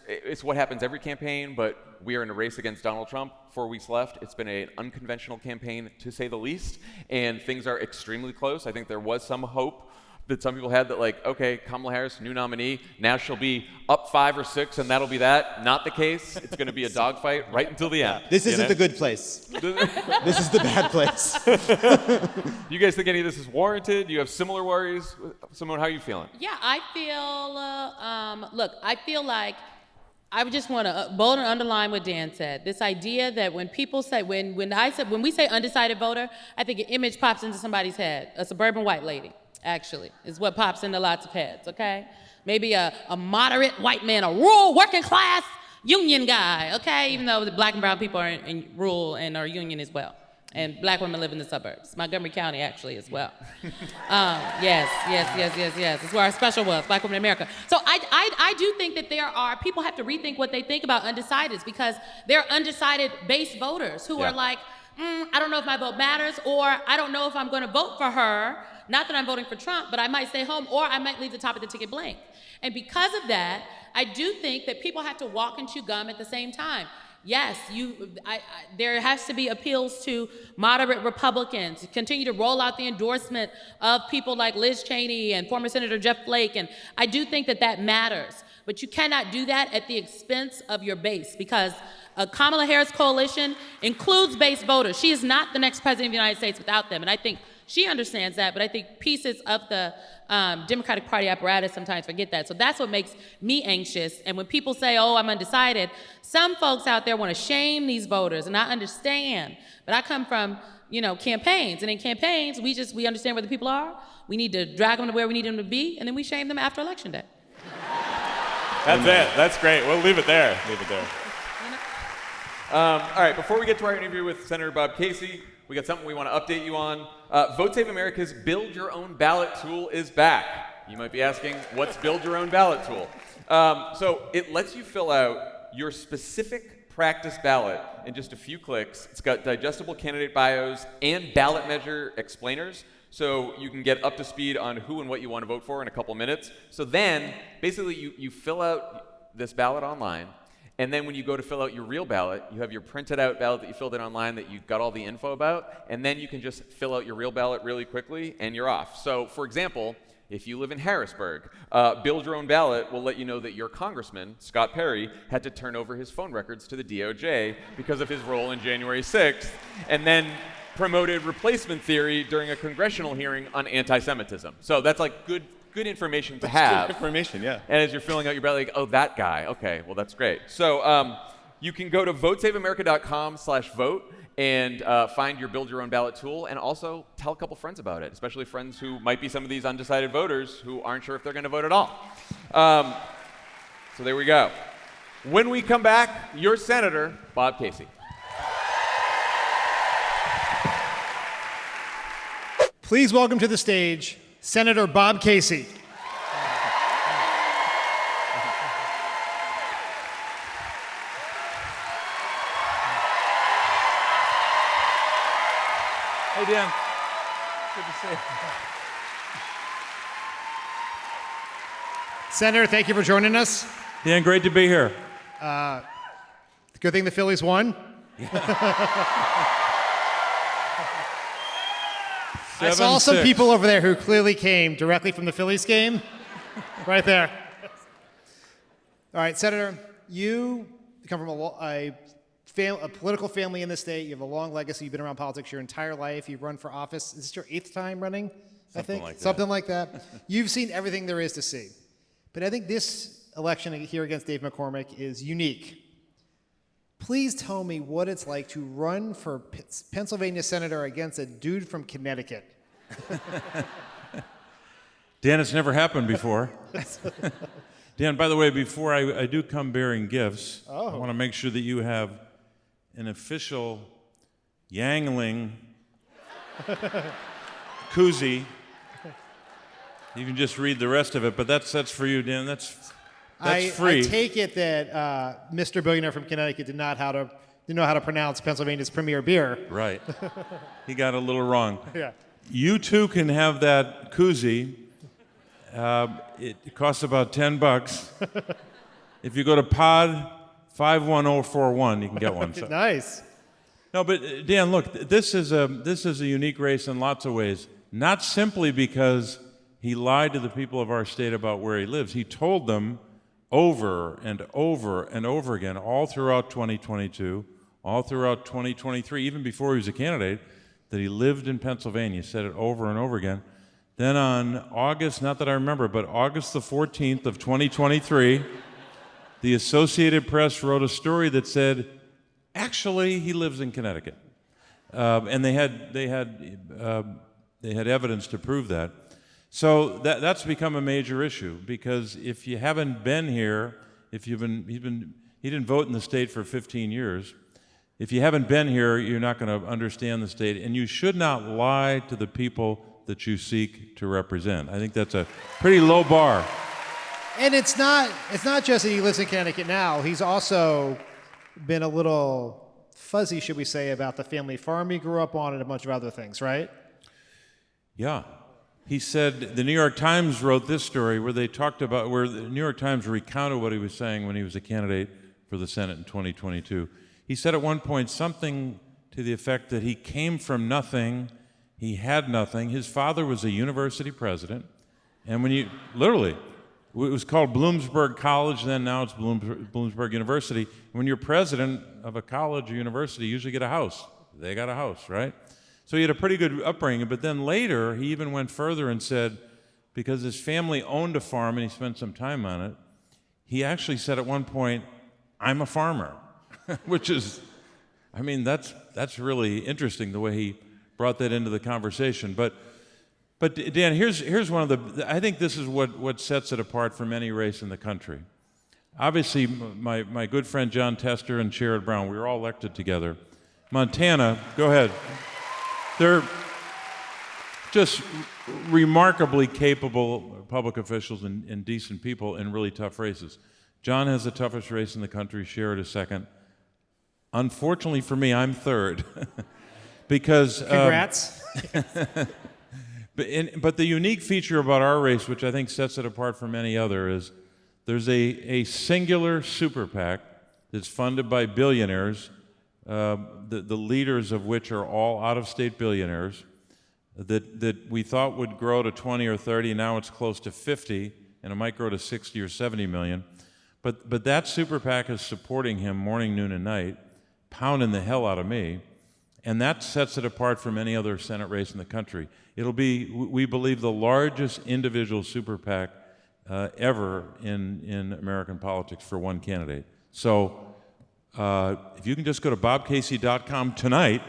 it's what happens every campaign, but we are in a race against Donald Trump, 4 weeks left. It's been an unconventional campaign, to say the least, and things are extremely close. I think there was some hope that some people had that okay, Kamala Harris, new nominee, now she'll be up 5 or 6 and that'll be that. Not the case. It's going to be a dogfight right until the end. This isn't the good place. This is the bad place. You guys think any of this is warranted? Do you have similar worries? Symone, how are you feeling? Yeah, I feel, I feel like I just want to bold and underline what Dan said. This idea that when people say, when we say undecided voter, I think an image pops into somebody's head. A suburban white lady. Actually, is what pops into lots of heads, okay? Maybe a moderate white man, a rural working class union guy, okay? Even though the black and brown people are in rural and are union as well. And black women live in the suburbs. Montgomery County, actually, as well. Yes. It's where our special was, Black Women in America. So I do think that people have to rethink what they think about undecideds, because they're undecided base voters who are I don't know if my vote matters, or I don't know if I'm going to vote for her. Not that I'm voting for Trump, but I might stay home, or I might leave the top of the ticket blank. And because of that, I do think that people have to walk and chew gum at the same time. Yes, there has to be appeals to moderate Republicans, continue to roll out the endorsement of people like Liz Cheney and former Senator Jeff Flake, and I do think that matters. But you cannot do that at the expense of your base, because a Kamala Harris coalition includes base voters. She is not the next president of the United States without them, and I think she understands that, but I think pieces of the Democratic Party apparatus sometimes forget that. So that's what makes me anxious. And when people say, oh, I'm undecided, some folks out there want to shame these voters, and I understand. But I come from, campaigns, and in campaigns, we understand where the people are. We need to drag them to where we need them to be, and then we shame them after Election Day. That's it. That's great. We'll leave it there. All right, before we get to our interview with Senator Bob Casey, we got something we want to update you on. Vote Save America's Build Your Own Ballot tool is back. You might be asking, what's Build Your Own Ballot tool? So it lets you fill out your specific practice ballot in just a few clicks. It's got digestible candidate bios and ballot measure explainers, so you can get up to speed on who and what you want to vote for in a couple minutes. So then, basically, you fill out this ballot online, and then when you go to fill out your real ballot, you have your printed out ballot that you filled in online that you've got all the info about, and then you can just fill out your real ballot really quickly, and you're off. So, for example, if you live in Harrisburg, Build Your Own Ballot will let you know that your congressman, Scott Perry, had to turn over his phone records to the DOJ because of his role in January 6th, and then promoted replacement theory during a congressional hearing on anti-Semitism. So that's like good information to have. Good information, yeah. And as you're filling out your ballot, like, oh, that guy. Okay, well, that's great. So you can go to votesaveamerica.com/vote and find your Build Your Own Ballot tool, and also tell a couple friends about it, especially friends who might be some of these undecided voters who aren't sure if they're going to vote at all. So there we go. When we come back, your Senator, Bob Casey. Please welcome to the stage Senator Bob Casey. Hey, Dan. Good to see you. Senator, thank you for joining us. Dan, great to be here. Good thing the Phillies won. I saw some people over there who clearly came directly from the Phillies game. Right there. All right, Senator, you come from a political family in the state. You have a long legacy. You've been around politics your entire life. You've run for office. Is this your 8th time running? Something like that. You've seen everything there is to see. But I think this election here against Dave McCormick is unique. Please tell me what it's like to run for Pennsylvania senator against a dude from Connecticut. Dan, it's never happened before. Dan, by the way, before I do come bearing gifts, I want to make sure that you have an official Yangling koozie. You can just read the rest of it, but that's for you, Dan. That's free. I take it that Mr. Billionaire from Connecticut didn't know how to pronounce Pennsylvania's premier beer. Right. He got a little wrong. Yeah. You too can have that koozie. It costs about $10. If you go to pod 51041, you can get one. So. Nice. No, but Dan, look, this is a unique race in lots of ways. Not simply because he lied to the people of our state about where he lives. He told them over and over and over again, all throughout 2022, all throughout 2023, even before he was a candidate, that he lived in Pennsylvania. He said it over and over again. Then on August, not that I remember, but August the 14th of 2023, the Associated Press wrote a story that said, actually, he lives in Connecticut. And they had evidence to prove that. So that's become a major issue, because if you haven't been here, he didn't vote in the state for 15 years. If you haven't been here, you're not going to understand the state, and you should not lie to the people that you seek to represent. I think that's a pretty low bar. And it's not just that he lives in Connecticut now. He's also been a little fuzzy, should we say, about the family farm he grew up on and a bunch of other things, right? Yeah. He said, the New York Times wrote this story where the New York Times recounted what he was saying when he was a candidate for the Senate in 2022. He said at one point something to the effect that he came from nothing, he had nothing. His father was a university president, and when you, literally, it was called Bloomsburg College then, now it's Bloomsburg University. When you're president of a college or university, you usually get a house. They got a house, right? So he had a pretty good upbringing, but then later he even went further and said, because his family owned a farm and he spent some time on it, he actually said at one point, I'm a farmer, which is, I mean, that's really interesting the way he brought that into the conversation. But Dan, here's one of the, I think this is what sets it apart from any race in the country. Obviously, my good friend Jon Tester and Sherrod Brown, we were all elected together. Montana, go ahead. They're just remarkably capable public officials and decent people in really tough races. Jon has the toughest race in the country, Sherrod is second. Unfortunately for me, I'm third. Because congrats. But the unique feature about our race, which I think sets it apart from any other, is there's a singular super PAC that's funded by billionaires, the leaders of which are all out-of-state billionaires, that we thought would grow to 20 or 30, now it's close to 50, and it might grow to 60 or 70 million. But that super PAC is supporting him morning, noon, and night, pounding the hell out of me, and that sets it apart from any other Senate race in the country. It'll be, we believe, the largest individual super PAC ever in American politics for one candidate. So if you can just go to bobcasey.com tonight,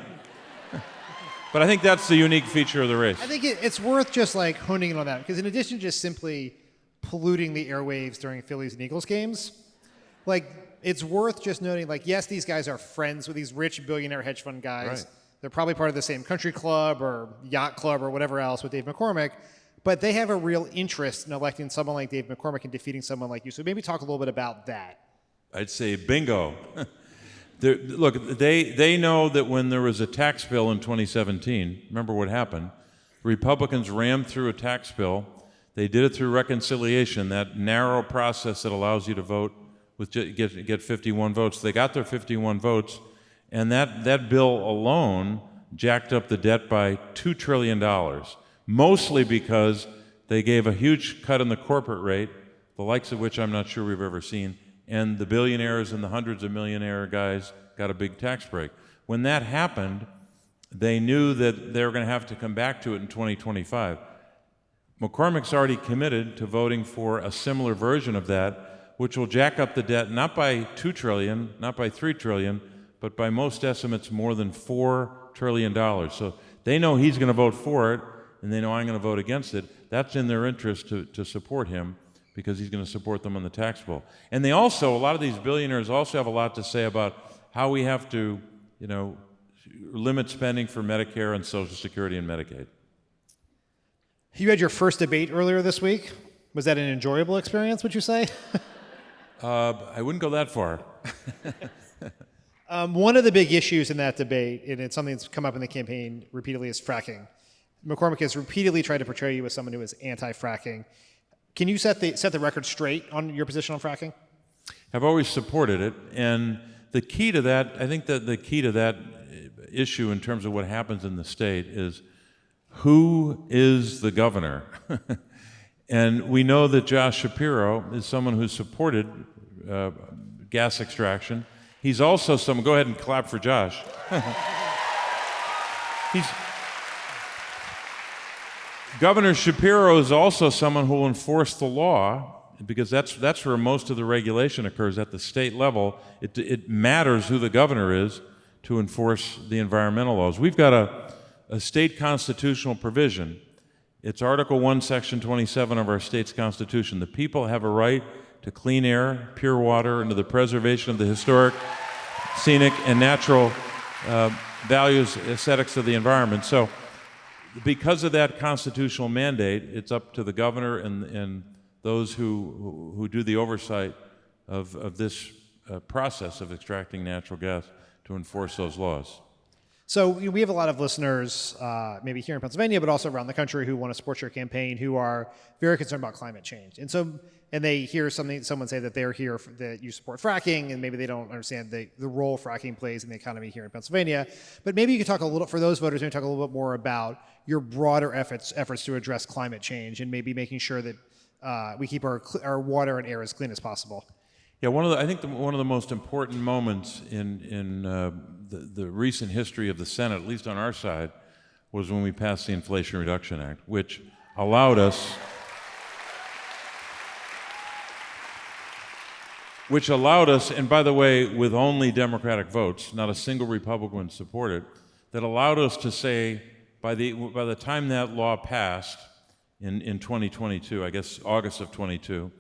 but I think that's the unique feature of the race. I think it's worth just like honing in on that, because in addition to just simply polluting the airwaves during Phillies and Eagles games, like it's worth just noting, like, yes, these guys are friends with these rich billionaire hedge fund guys. Right. They're probably part of the same country club or yacht club or whatever else with Dave McCormick, but they have a real interest in electing someone like Dave McCormick and defeating someone like you. So maybe talk a little bit about that. I'd say bingo. Look, they know that when there was a tax bill in 2017, remember what happened? Republicans rammed through a tax bill. They did it through reconciliation, that narrow process that allows you to vote with get 51 votes. They got their 51 votes, and that bill alone jacked up the debt by $2 trillion, mostly because they gave a huge cut in the corporate rate, the likes of which I'm not sure we've ever seen, and the billionaires and the hundreds of millionaire guys got a big tax break. When that happened, they knew that they were going to have to come back to it in 2025. McCormick's already committed to voting for a similar version of that, which will jack up the debt not by $2 trillion, not by $3 trillion, but by most estimates more than $4 trillion. So they know he's going to vote for it, and they know I'm going to vote against it. That's in their interest to support him, because he's going to support them on the tax bill. And they also, a lot of these billionaires also have a lot to say about how we have to, limit spending for Medicare and Social Security and Medicaid. You had your first debate earlier this week. Was that an enjoyable experience, would you say? I wouldn't go that far. One of the big issues in that debate, and it's something that's come up in the campaign repeatedly, is fracking. McCormick has repeatedly tried to portray you as someone who is anti-fracking. Can you set the record straight on your position on fracking? I've always supported it, and the key to that, I think that the key to that issue in terms of what happens in the state is who is the governor? And we know that Josh Shapiro is someone who supported gas extraction. He's also someone, go ahead and clap for Josh. Governor Shapiro is also someone who will enforce the law, because that's where most of the regulation occurs at the state level. It matters who the governor is to enforce the environmental laws. We've got a state constitutional provision. It's Article 1, Section 27 of our state's constitution. The people have a right to clean air, pure water, and to the preservation of the historic, scenic, and natural values, aesthetics of the environment. So because of that constitutional mandate, it's up to the governor and those who do the oversight of this process of extracting natural gas to enforce those laws. So we have a lot of listeners, maybe here in Pennsylvania, but also around the country, who want to support your campaign, who are very concerned about climate change. And they hear someone say that they're here, that you support fracking, and maybe they don't understand the role fracking plays in the economy here in Pennsylvania. But maybe you could talk a little, for those voters, maybe talk a little bit more about your broader efforts to address climate change, and maybe making sure that we keep our water and air as clean as possible. Yeah, I think one of the most important moments in the recent history of the Senate, at least on our side, was when we passed the Inflation Reduction Act, which allowed us and by the way, with only Democratic votes, not a single Republican supported, that allowed us to say, by the time that law passed in 2022, I guess August of 22,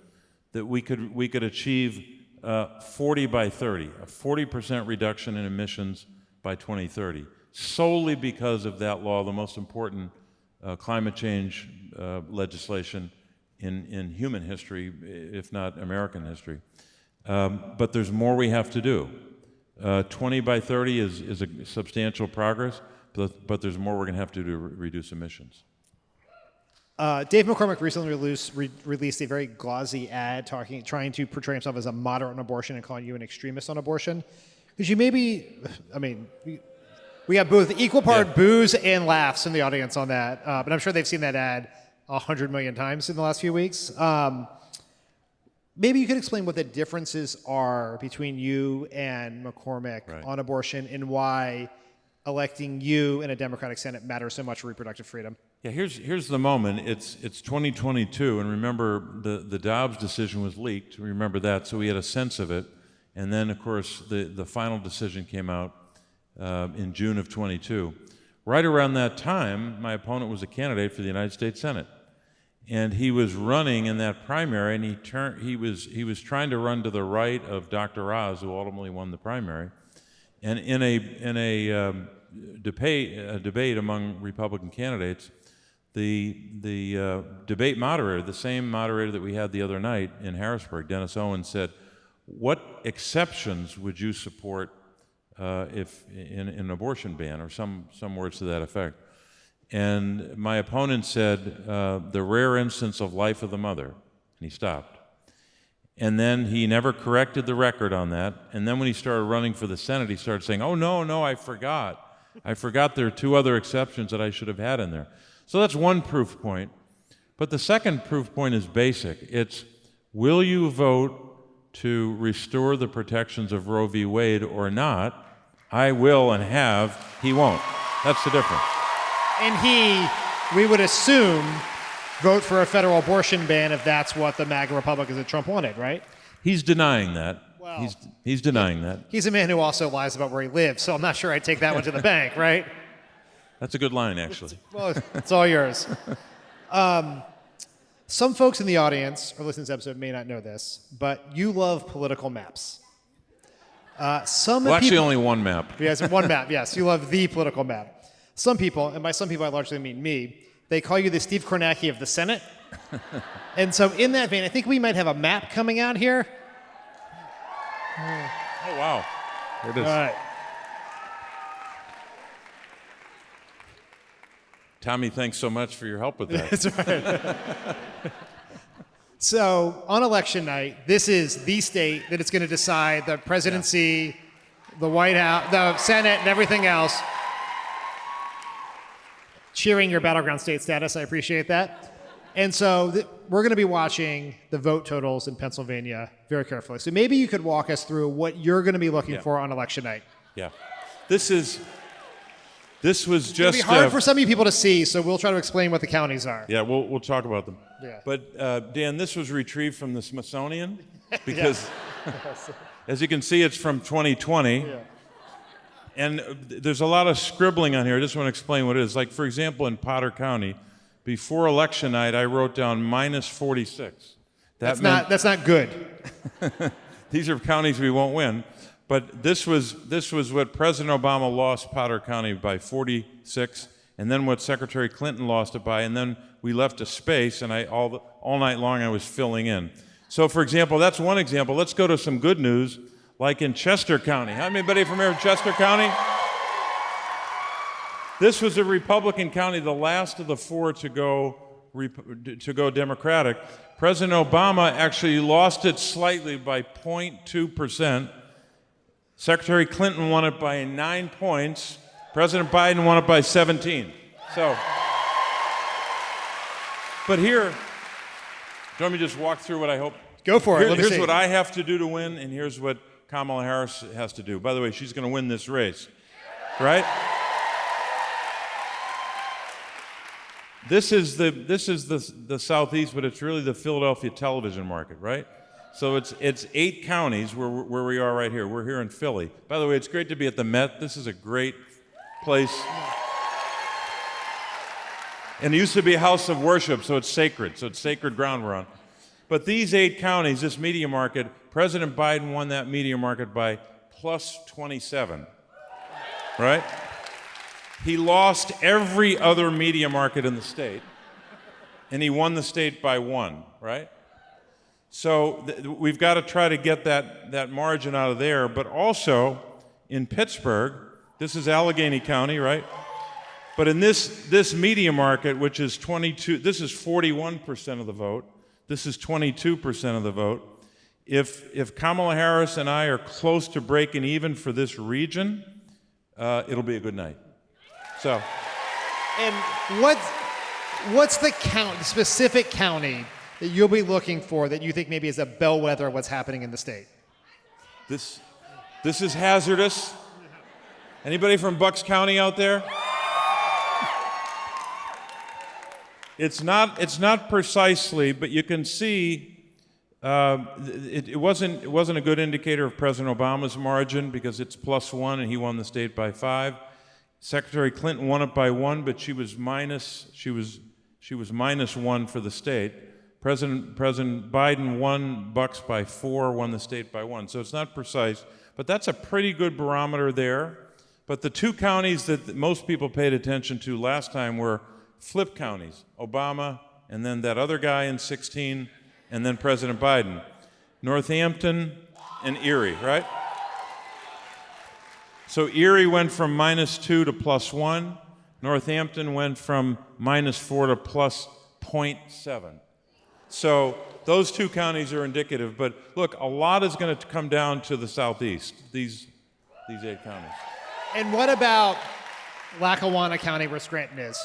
that we could achieve 40 by 30, a 40% reduction in emissions by 2030, solely because of that law, the most important climate change legislation in human history, if not American history. But there's more we have to do. 20 by 30 is a substantial progress, but there's more we're going to have to do to reduce emissions. Dave McCormick recently released a very gauzy ad trying to portray himself as a moderate on abortion and calling you an extremist on abortion. Because you we have both equal part boos and laughs in the audience on that, but I'm sure they've seen that ad 100 million times in the last few weeks. Maybe you could explain what the differences are between you and McCormick on abortion, and why electing you in a Democratic Senate matters so much for reproductive freedom. Yeah, here's the moment. It's 2022, and remember the Dobbs decision was leaked. Remember that, so we had a sense of it. And then, of course, the final decision came out in June of 22. Right around that time, my opponent was a candidate for the United States Senate, and he was running in that primary, and he was trying to run to the right of Dr. Oz, who ultimately won the primary. And in a debate among Republican candidates, the debate moderator, the same moderator that we had the other night in Harrisburg, Dennis Owen, said, "What exceptions would you support if in an abortion ban?" or some words to that effect. And my opponent said, "The rare instance of life of the mother," and he stopped. And then he never corrected the record on that. And then when he started running for the Senate, he started saying, "Oh, no, I forgot. There are two other exceptions that I should have had in there." So that's one proof point. But the second proof point is basic. It's, will you vote to restore the protections of Roe v. Wade or not? I will and have. He won't. That's the difference. And we would assume, vote for a federal abortion ban if that's what the MAGA Republicans and Trump wanted, right? He's denying that. Well, he's denying that. He's a man who also lies about where he lives, so I'm not sure I'd take that one to the bank, right? That's a good line, actually. Well, it's all yours. Some folks in the audience or listening to this episode may not know this, but you love political maps. Actually only one map. Yes, one map, yes. You love the political map. Some people, and by some people I largely mean me, they call you the Steve Kornacki of the Senate. And so in that vein, I think we might have a map coming out here. Oh, wow. There it is. All right. Tommy, thanks so much for your help with that. That's right. So on election night, this is the state that it's going to decide the presidency, the White House, the Senate, and everything else. Cheering your battleground state status, I appreciate that. And so we're going to be watching the vote totals in Pennsylvania very carefully. So maybe you could walk us through what you're going to be looking for on election night. Yeah. This was just... It'll be hard for some of you people to see, so we'll try to explain what the counties are. Yeah, we'll talk about them. Yeah. But Dan, this was retrieved from the Smithsonian because, as you can see, it's from 2020. Yeah. And there's a lot of scribbling on here. I just want to explain what it is. Like, for example, in Potter County, before election night, I wrote down -46. That's not good. These are counties we won't win. But this was what President Obama lost Potter County by 46, and then what Secretary Clinton lost it by, and then we left a space, and all night long I was filling in. So, for example, that's one example. Let's go to some good news, like in Chester County. Anybody from here in Chester County? This was a Republican county, the last of the four to go Democratic. President Obama actually lost it slightly by 0.2%. Secretary Clinton won it by 9 points. President Biden won it by 17. So, but here, do you want me to just walk through what I hope? Go for it. Here's what I have to do to win, and here's what Kamala Harris has to do. By the way, she's going to win this race, right? This is the Southeast, but it's really the Philadelphia television market, right? So it's 8 counties where we are right here. We're here in Philly. By the way, it's great to be at the Met. This is a great place. And it used to be a house of worship, so it's sacred. So it's sacred ground we're on. But these 8 counties, this media market, President Biden won that media market by plus 27, right? He lost every other media market in the state, and he won the state by 1, right? So we've got to try to get that margin out of there, but also in Pittsburgh, this is Allegheny County, right? But in this media market, which is 22, this is 41% of the vote, this is 22% of the vote. If Kamala Harris and I are close to breaking even for this region, it'll be a good night. So, and what's the specific county that you'll be looking for that you think maybe is a bellwether of what's happening in the state? This is hazardous. Anybody from Bucks County out there? It's not precisely, but you can see it wasn't a good indicator of President Obama's margin because it's +1 and he won the state by 5. Secretary Clinton won it by 1, but she was -1 for the state. President Biden won Bucks by 4, won the state by 1. So it's not precise, but that's a pretty good barometer there. But the 2 counties that most people paid attention to last time were flip counties, Obama, and then that other guy in 16, and then President Biden. Northampton and Erie, right? So Erie went from -2 to +1. Northampton went from -4 to +0.7. So those 2 counties are indicative. But look, a lot is going to come down to the Southeast, these 8 counties. And what about Lackawanna County, where Scranton is?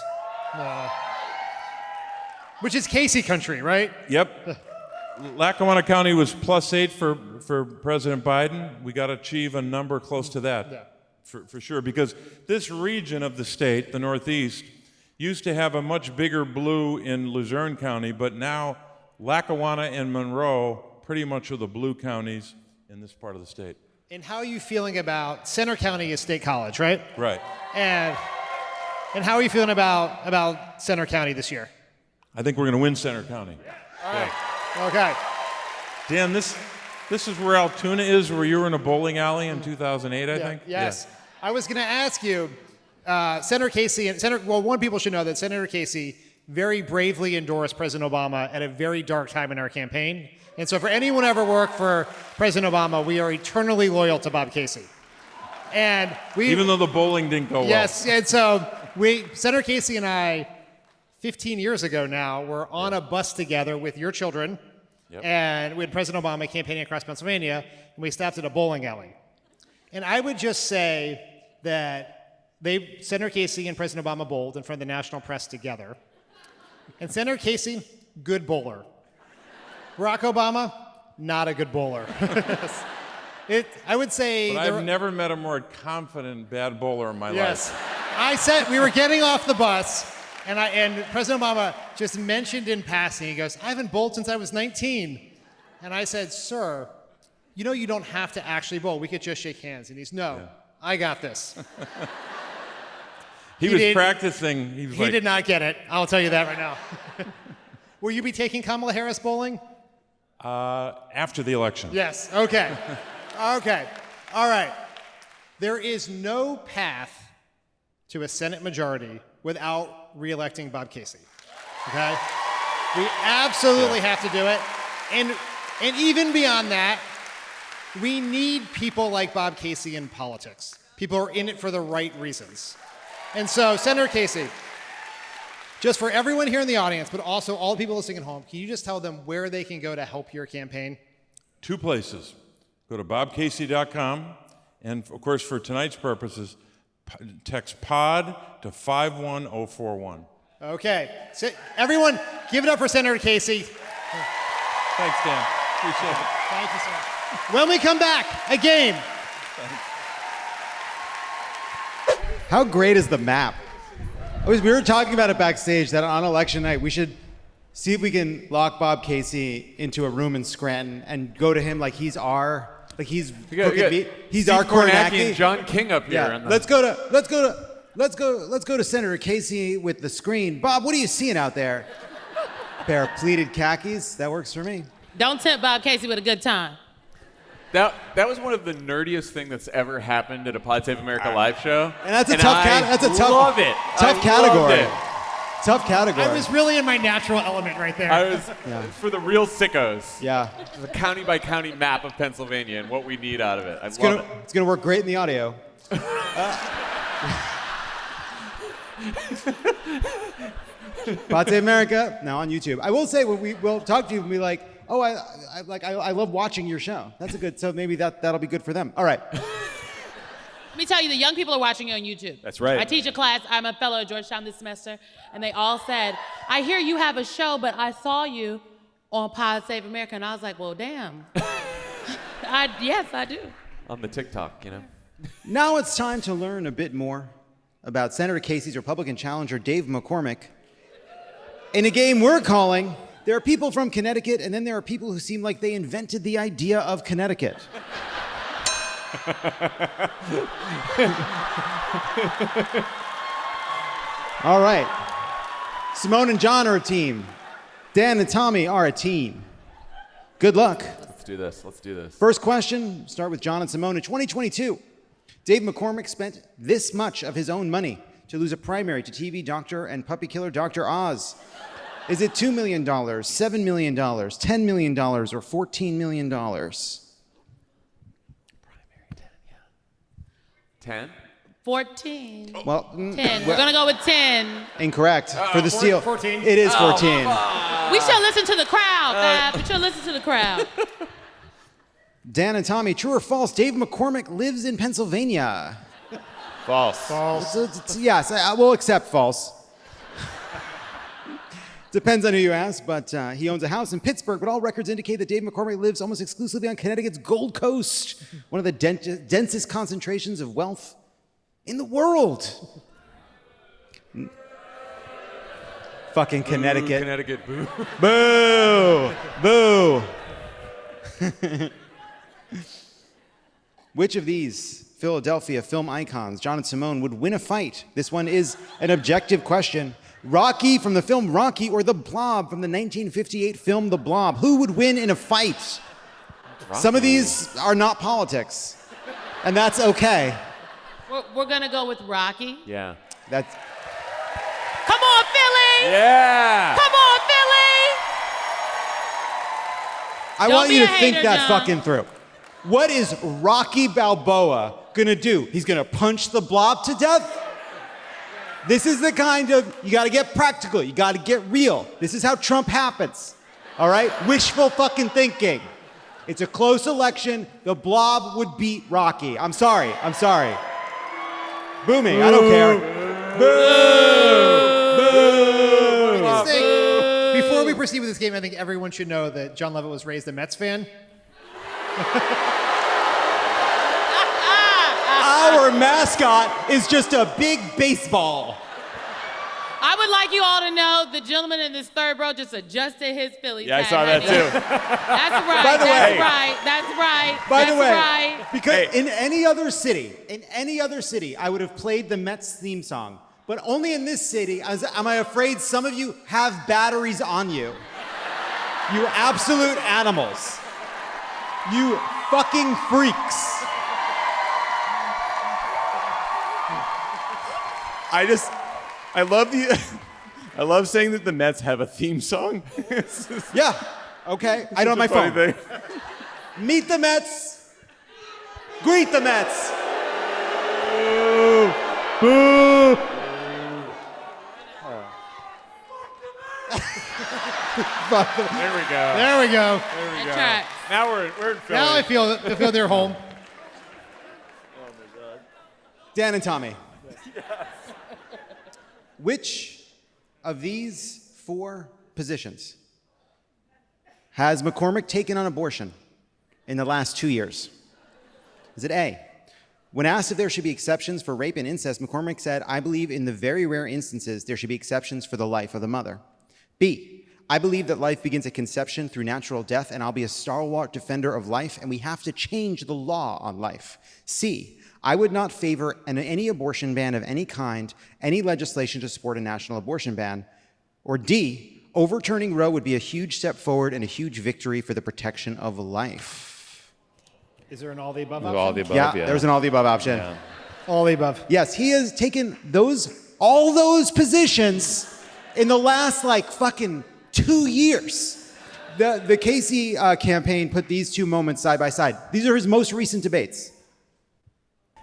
Which is Casey country, right? Yep. Lackawanna County was +8 for President Biden. We got to achieve a number close to that, yeah. For sure, because this region of the state, the Northeast, used to have a much bigger blue in Luzerne County, but now Lackawanna and Monroe pretty much are the blue counties in this part of the state. And how are you feeling about Center County is State College, right? Right. And how are you feeling about Center County this year? I think we're going to win Center County. All right. Yeah. Okay. Dan, this is where Altoona is, where you were in a bowling alley in 2008, I think? Yes. Yeah. I was going to ask you, Senator Casey, one, people should know that Senator Casey very bravely endorsed President Obama at a very dark time in our campaign. And so for anyone who ever worked for President Obama, we are eternally loyal to Bob Casey. And even though the bowling didn't go well. Yes, and so Senator Casey and I, 15 years ago now, were on a bus together with your children, and we had President Obama campaigning across Pennsylvania, and we stopped at a bowling alley. And I would just say that Senator Casey and President Obama bowled in front of the national press together. And Senator Casey, good bowler. Barack Obama, not a good bowler. I would say... But I've never met a more confident bad bowler in my life. I said, we were getting off the bus, and President Obama just mentioned in passing, he goes, I haven't bowled since I was 19. And I said, sir, you know you don't have to actually bowl. We could just shake hands. And he's, no, I got this. He was practicing. He did not get it. I'll tell you that right now. Will you be taking Kamala Harris bowling? After the election. Yes. Okay. Okay. All right. There is no path to a Senate majority without re-electing Bob Casey. Okay? We absolutely have to do it. And even beyond that, we need people like Bob Casey in politics. People who are in it for the right reasons. And so, Senator Casey, just for everyone here in the audience, but also all the people listening at home, can you just tell them where they can go to help your campaign? 2 places. Go to bobcasey.com, and of course, for tonight's purposes, text POD to 51041. Okay. So everyone, give it up for Senator Casey. Thanks, Dan. Appreciate it. Thank you, sir. When we come back, a game. How great is the map? We were talking about it backstage that on election night, we should see if we can lock Bob Casey into a room in Scranton and go to him like he's our, like he's cooking meat. He's Steve our Kornacki and John King up here. Yeah. Let's go to Senator Casey with the screen. Bob, what are you seeing out there? A pair of pleated khakis. That works for me. Don't tempt Bob Casey with a good time. That was one of the nerdiest thing that's ever happened at a Pod Save America live show. And that's a tough love it. Tough category. Tough category. I was really in my natural element right there. I was for the real sickos. Yeah. The county by county map of Pennsylvania and what we need out of it. I love it. It's gonna work great in the audio. Pod Save America now on YouTube. I will say when we'll talk to you and be like, oh, I love watching your show. That's a good. So maybe that'll be good for them. All right. Let me tell you, the young people are watching you on YouTube. That's right. I teach a class. I'm a fellow at Georgetown this semester, and they all said, I hear you have a show, but I saw you on Pod Save America, and I was like, well, damn. Yes, I do. On the TikTok, you know. Now it's time to learn a bit more about Senator Casey's Republican challenger, Dave McCormick. In a game we're calling, there are people from Connecticut, and then there are people who seem like they invented the idea of Connecticut. All right. Symone and Jon are a team. Dan and Tommy are a team. Good luck. Let's do this. Let's do this. First question, start with Jon and Symone. In 2022, Dave McCormick spent this much of his own money to lose a primary to TV doctor and puppy killer Dr. Oz. Is it $2 million, $7 million, $10 million, or $14 million? 10? 14. Well, 10. We're going to go with 10. Incorrect. For the steal. 14. It is 14. We should listen to the crowd, Fab. We should listen to the crowd. Dan and Tommy, true or false? Dave McCormick lives in Pennsylvania. False. False. Yes, I will accept false. Depends on who you ask, but he owns a house in Pittsburgh, but all records indicate that Dave McCormick lives almost exclusively on Connecticut's Gold Coast, one of the densest concentrations of wealth in the world. Fucking Connecticut. Connecticut, boo. Boo! Boo! Which of these Philadelphia film icons, Jon and Symone, would win a fight? This one is an objective question. Rocky from the film Rocky or the Blob from the 1958 film The Blob? Who would win in a fight? Rocky. Some of these are not politics, and that's okay. We're going to go with Rocky. Yeah. That's... Come on, Philly! Yeah! Come on, Philly! I Don't want be you a to think hater, that Jon. fucking through. What is Rocky Balboa gonna do? He's gonna punch the Blob to death? This is the kind of, you gotta get practical, you gotta get real. This is how Trump happens, all right? Wishful fucking thinking. It's a close election, the Blob would beat Rocky. I'm sorry. Boo me, I don't care. Boo! Boo! Before we proceed with this game, I think everyone should know that Jon Lovett was raised a Mets fan. Our mascot is just a big baseball. I would like you all to know the gentleman in this third row just adjusted his Phillies Yeah, I hat, saw that honey. too. That's right. By the way- That's right. By That's the way, right. because in any other city, I would have played the Mets theme song. But only in this city, am I afraid some of you have batteries on you. You absolute animals. You fucking freaks. I love saying that the Mets have a theme song. Yeah, okay. I don't have my phone. Thing. Meet the Mets. Greet the Mets. Boo! Boo! fuck. There we go. There we go. There we It go. tracks. Now we're in Philly. Now I feel they're home. Dan and Tommy. Which of these 4 positions has McCormick taken on abortion in the last 2 years? Is it A? When asked if there should be exceptions for rape and incest, McCormick said, I believe in the very rare instances there should be exceptions for the life of the mother. B, I believe that life begins at conception through natural death, and I'll be a stalwart defender of life, and we have to change the law on life. C, I would not favor any abortion ban of any kind, any legislation to support a national abortion ban. Or D, overturning Roe would be a huge step forward and a huge victory for the protection of life. Is there an all the above option? All the above, yeah. There's an all the above option. Yeah. All the above. Yes, he has taken all those positions in the last fucking 2 years. The Casey campaign put these 2 moments side by side. These are his most recent debates.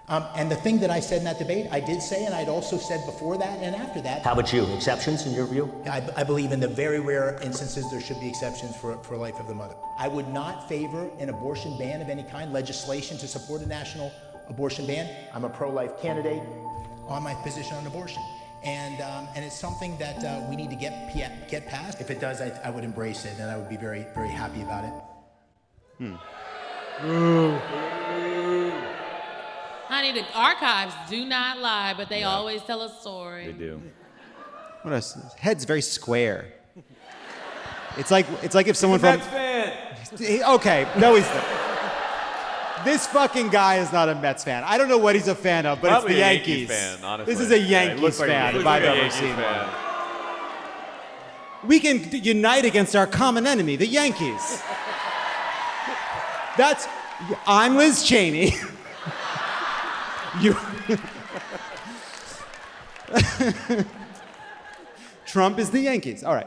And the thing that I said in that debate, I did say, and I'd also said before that and after that. How about you? Exceptions in your view? I believe in the very rare instances there should be exceptions for life of the mother. I would not favor an abortion ban of any kind, legislation to support a national abortion ban. I'm a pro-life candidate on my position on abortion. And it's something that we need to get past. If it does, I would embrace it, and I would be very, very happy about it. Ooh. Honey, the archives do not lie, but they always tell a story. They do. Head's very square. It's like if someone from Mets fan. Okay, no, he's not. This fucking guy is not a Mets fan. I don't know what he's a fan of, but Probably it's the a Yankees. Fan, honestly. This is a Yeah, Yankees he looks like fan, a- if I've looks like a ever Yankees seen fan. one. We can unite against our common enemy, the Yankees. I'm Liz Cheney. Trump is the Yankees. All right.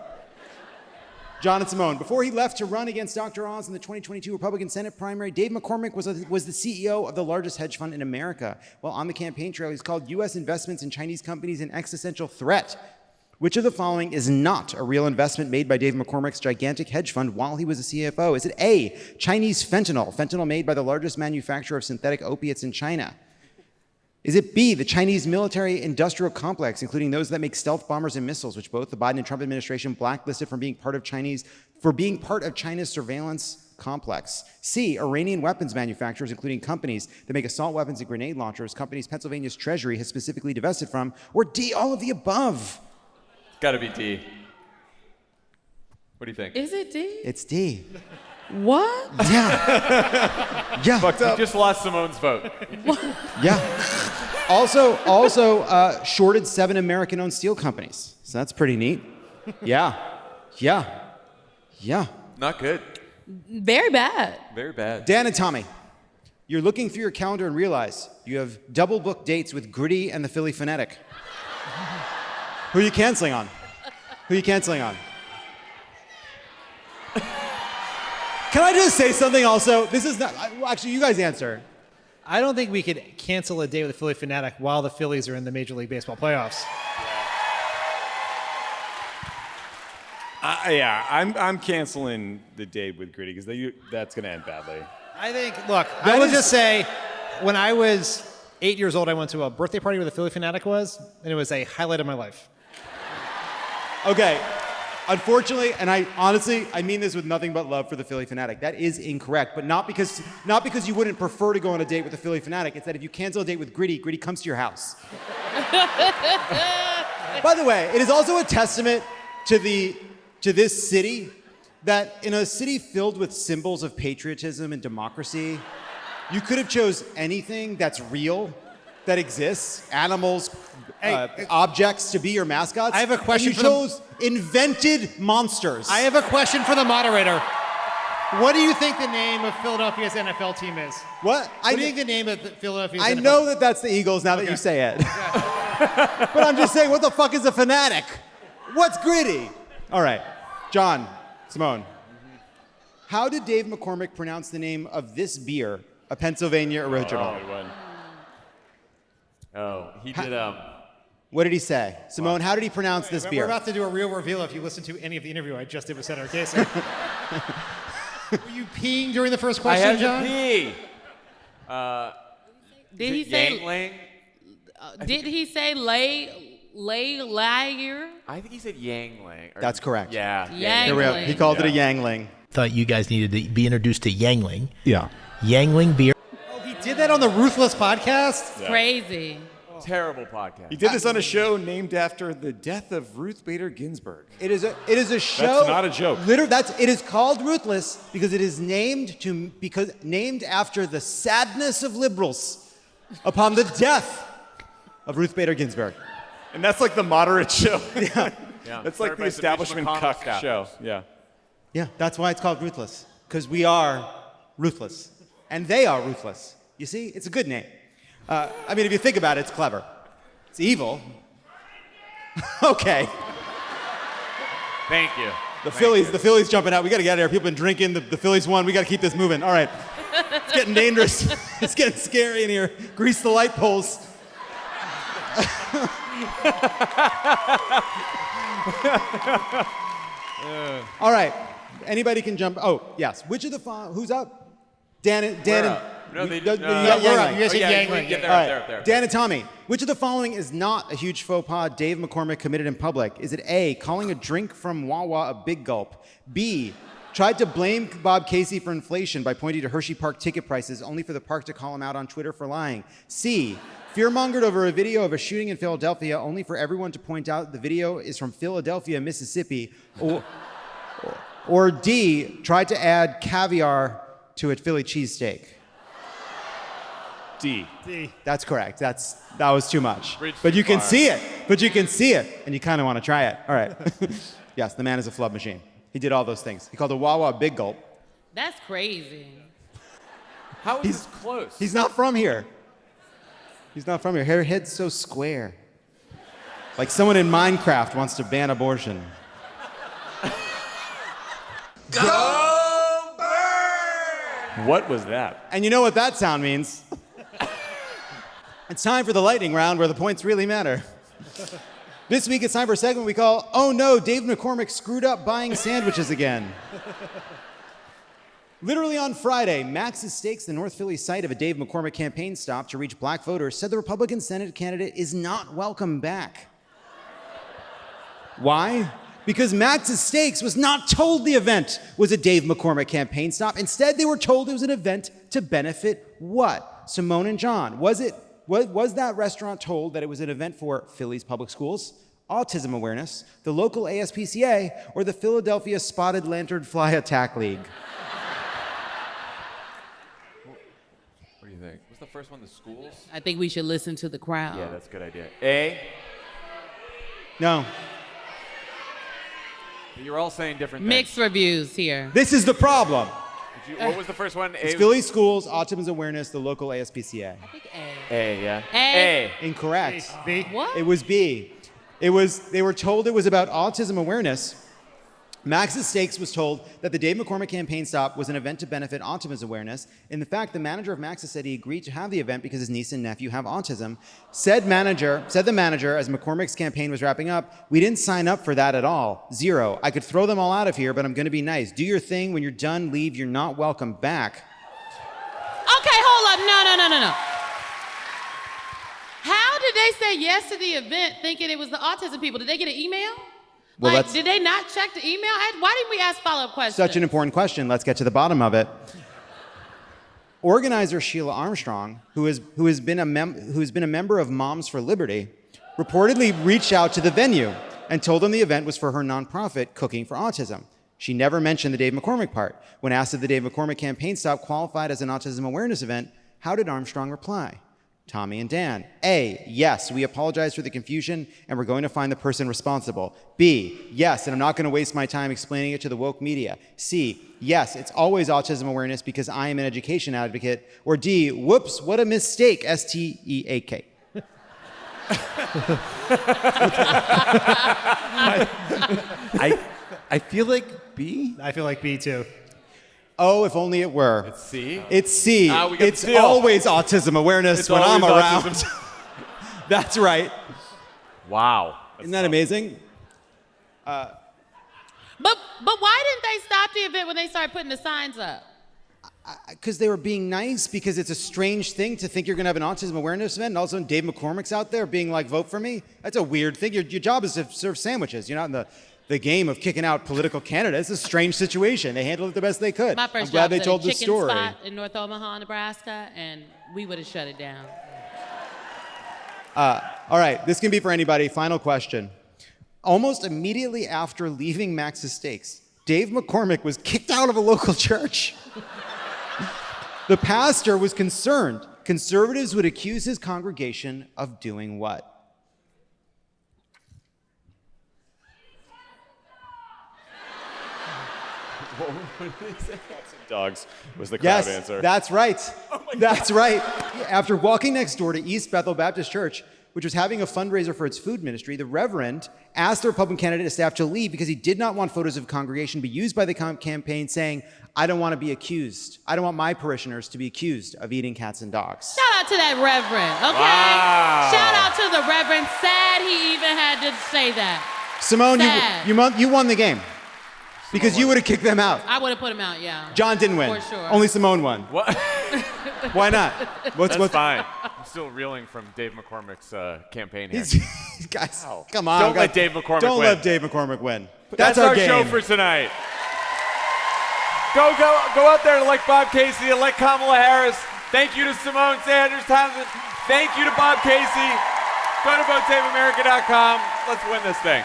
Jon and Symone. Before he left to run against Dr. Oz in the 2022 Republican Senate primary, Dave McCormick was the CEO of the largest hedge fund in America. While on the campaign trail, he's called U.S. investments in Chinese companies an existential threat. Which of the following is not a real investment made by Dave McCormick's gigantic hedge fund while he was a CFO? Is it A, Chinese fentanyl made by the largest manufacturer of synthetic opiates in China? Is it B, the Chinese military-industrial complex, including those that make stealth bombers and missiles, which both the Biden and Trump administration blacklisted for being part of China's surveillance complex? C, Iranian weapons manufacturers, including companies that make assault weapons and grenade launchers, companies Pennsylvania's Treasury has specifically divested from? Or D, all of the above? It's got to be D. What do you think? Is it D? It's D. What? Yeah. Yeah. Fucked up. You just lost Simone's vote. Yeah. Also, shorted 7 American-owned steel companies. So that's pretty neat. Yeah. Not good. Very bad. Very bad. Dan and Tommy, you're looking through your calendar and realize you have double-booked dates with Gritty and the Philly Fanatic. Who are you canceling on? Can I just say something also? This is not, actually, you guys answer. I don't think we could cancel a day with the Philly Fanatic while the Phillies are in the Major League Baseball playoffs. I'm canceling the date with Gritty because that's going to end badly. I think, look, I would just say, when I was 8 years old, I went to a birthday party where the Philly Fanatic was, and it was a highlight of my life. Okay. Unfortunately, and I mean this with nothing but love for the Philly Fanatic. That is incorrect, but not because you wouldn't prefer to go on a date with the Philly Fanatic. It's that if you cancel a date with Gritty comes to your house. By the way, it is also a testament to this city that in a city filled with symbols of patriotism and democracy, you could have chose anything that's real, that exists, animals, objects to be your mascots. I have a question. You chose invented monsters. I have a question for the moderator. What do you think the name of Philadelphia's NFL team is? What? What do you think the name of Philadelphia's I NFL know that that's the Eagles now that you say it. But I'm just saying, what the fuck is a fanatic? What's Gritty? All right, Jon, Symone. How did Dave McCormick pronounce the name of this beer, a Pennsylvania original? Oh, he did. What did he say? Symone, how did he pronounce this beer? We're about to do a real reveal if you listen to any of the interview I just did with Senator Casey. Were you peeing during the first question, John? I had to pee. Did he say Yangling? Did he say layer? I think he said Yangling. That's correct. Yeah. Yangling. He called it a Yangling. Thought you guys needed to be introduced to Yangling. Yeah. Yangling beer. Oh, he did that on the Ruthless podcast? Crazy. Terrible podcast. He did this on a show named after the death of Ruth Bader Ginsburg. It is a show. That's not a joke. It is called Ruthless because it is named after the sadness of liberals upon the death of Ruth Bader Ginsburg. And that's like the moderate show. Yeah. That's like the establishment cuck show. Yeah. Yeah, that's why it's called Ruthless. Because we are ruthless. And they are ruthless. You see? It's a good name. I mean, if you think about it, it's clever. It's evil. Okay. Thank you. The Phillies jumping out. We got to get out of here. People have been drinking. The Phillies won. We got to keep this moving. All right. It's getting dangerous. It's getting scary in here. Grease the light poles. All right. Anybody can jump. Oh, yes. Which of the who's up? Dan and No, they we're did. up. You guys said Yangling. All right. Dan and Tommy, which of the following is not a huge faux pas Dave McCormick committed in public? Is it A, calling a drink from Wawa a big gulp? B, tried to blame Bob Casey for inflation by pointing to Hershey Park ticket prices only for the park to call him out on Twitter for lying? C, fearmongered over a video of a shooting in Philadelphia only for everyone to point out the video is from Philadelphia, Mississippi? Or D, tried to add caviar to a Philly cheesesteak? D. That's correct. That was too much. Bridge But you can far. see it. But you can see it, and you kind of want to try it. All right. Yes, the man is a flub machine. He did all those things. He called a Wawa a big gulp. That's crazy. How is this close? He's not from here. He's not from here. Her head's so square. Like someone in Minecraft wants to ban abortion. Go Bird! What was that? And you know what that sound means? It's time for the lightning round where the points really matter. This week it's time for a segment we call, Oh No, Dave McCormick screwed up buying sandwiches again. Literally on Friday, Max's Steaks, the North Philly site of a Dave McCormick campaign stop to reach black voters, said the Republican Senate candidate is not welcome back. Why? Because Max's Steaks was not told the event was a Dave McCormick campaign stop. Instead, they were told it was an event to benefit what? Symone and Jon. Was that restaurant told that it was an event for Philly's public schools, autism awareness, the local ASPCA, or the Philadelphia Spotted Lantern Fly Attack League? What do you think? What's the first one? The schools? I think we should listen to the crowd. Yeah, that's a good idea. A? No. You're all saying different things. Mixed reviews here. This is the problem. What was the first one? It's Philly schools, autism awareness, the local ASPCA. I think A. A, yeah. A. Incorrect. B. What? It was B. They were told it was about autism awareness. Max's Steaks was told that the Dave McCormick campaign stop was an event to benefit autism awareness. In fact, the manager of Max's said he agreed to have the event because his niece and nephew have autism. Said the manager, as McCormick's campaign was wrapping up, we didn't sign up for that at all. 0. I could throw them all out of here, but I'm going to be nice. Do your thing. When you're done, leave. You're not welcome back. Okay, hold up. No. How did they say yes to the event thinking it was the autism people? Did they get an email? Well, did they not check the email? Why didn't we ask follow-up questions? Such an important question. Let's get to the bottom of it. Organizer Sheila Armstrong, who has been a member of Moms for Liberty, reportedly reached out to the venue and told them the event was for her nonprofit, Cooking for Autism. She never mentioned the Dave McCormick part. When asked if the Dave McCormick campaign stop qualified as an autism awareness event, how did Armstrong reply? Tommy and Dan. A, yes, we apologize for the confusion and we're going to find the person responsible. B, yes, and I'm not going to waste my time explaining it to the woke media. C, yes, it's always autism awareness because I am an education advocate. Or D, whoops, what a mistake, STEAK. I feel like B? I feel like B too. Oh, if only it were. It's C? It's C. We got It's the steal. always autism awareness It's when I'm always around. autism. That's right. Wow. Isn't that amazing? But why didn't they stop the event when they started putting the signs up? Because they were being nice, because it's a strange thing to think you're going to have an autism awareness event, and all of a sudden Dave McCormick's out there being like, vote for me. That's a weird thing. Your job is to serve sandwiches. You're not in the game of kicking out political candidates. It's a strange situation. They handled it the best they could. My first I'm glad job they was told at a the chicken story. spot in North Omaha, Nebraska, and we would have shut it down. All right, this can be for anybody. Final question. Almost immediately after leaving Max's Steaks, Dave McCormick was kicked out of a local church. The pastor was concerned conservatives would accuse his congregation of doing what? Dogs was the crowd answer. Yes, that's right. That's right. After walking next door to East Bethel Baptist Church, which was having a fundraiser for its food ministry, the Reverend asked the Republican candidate and staff to leave because he did not want photos of congregation be used by the campaign, saying, I don't want to be accused. I don't want my parishioners to be accused of eating cats and dogs. Shout out to that Reverend, okay? Wow. Shout out to the Reverend. Sad he even had to say that. Simone, you won the game. Because you would have kicked them out. I would have put him out, yeah. John didn't win. For sure. Only Simone won. What? Why not? That's fine. I'm still reeling from Dave McCormick's campaign here. Guys, come on. Don't let Dave McCormick win. Don't let Dave McCormick win. That's our game. show for tonight. Go out there and elect Bob Casey, elect Kamala Harris. Thank you to Symone Sanders Townsend. Thank you to Bob Casey. Go to votesaveamerica.com. Let's win this thing.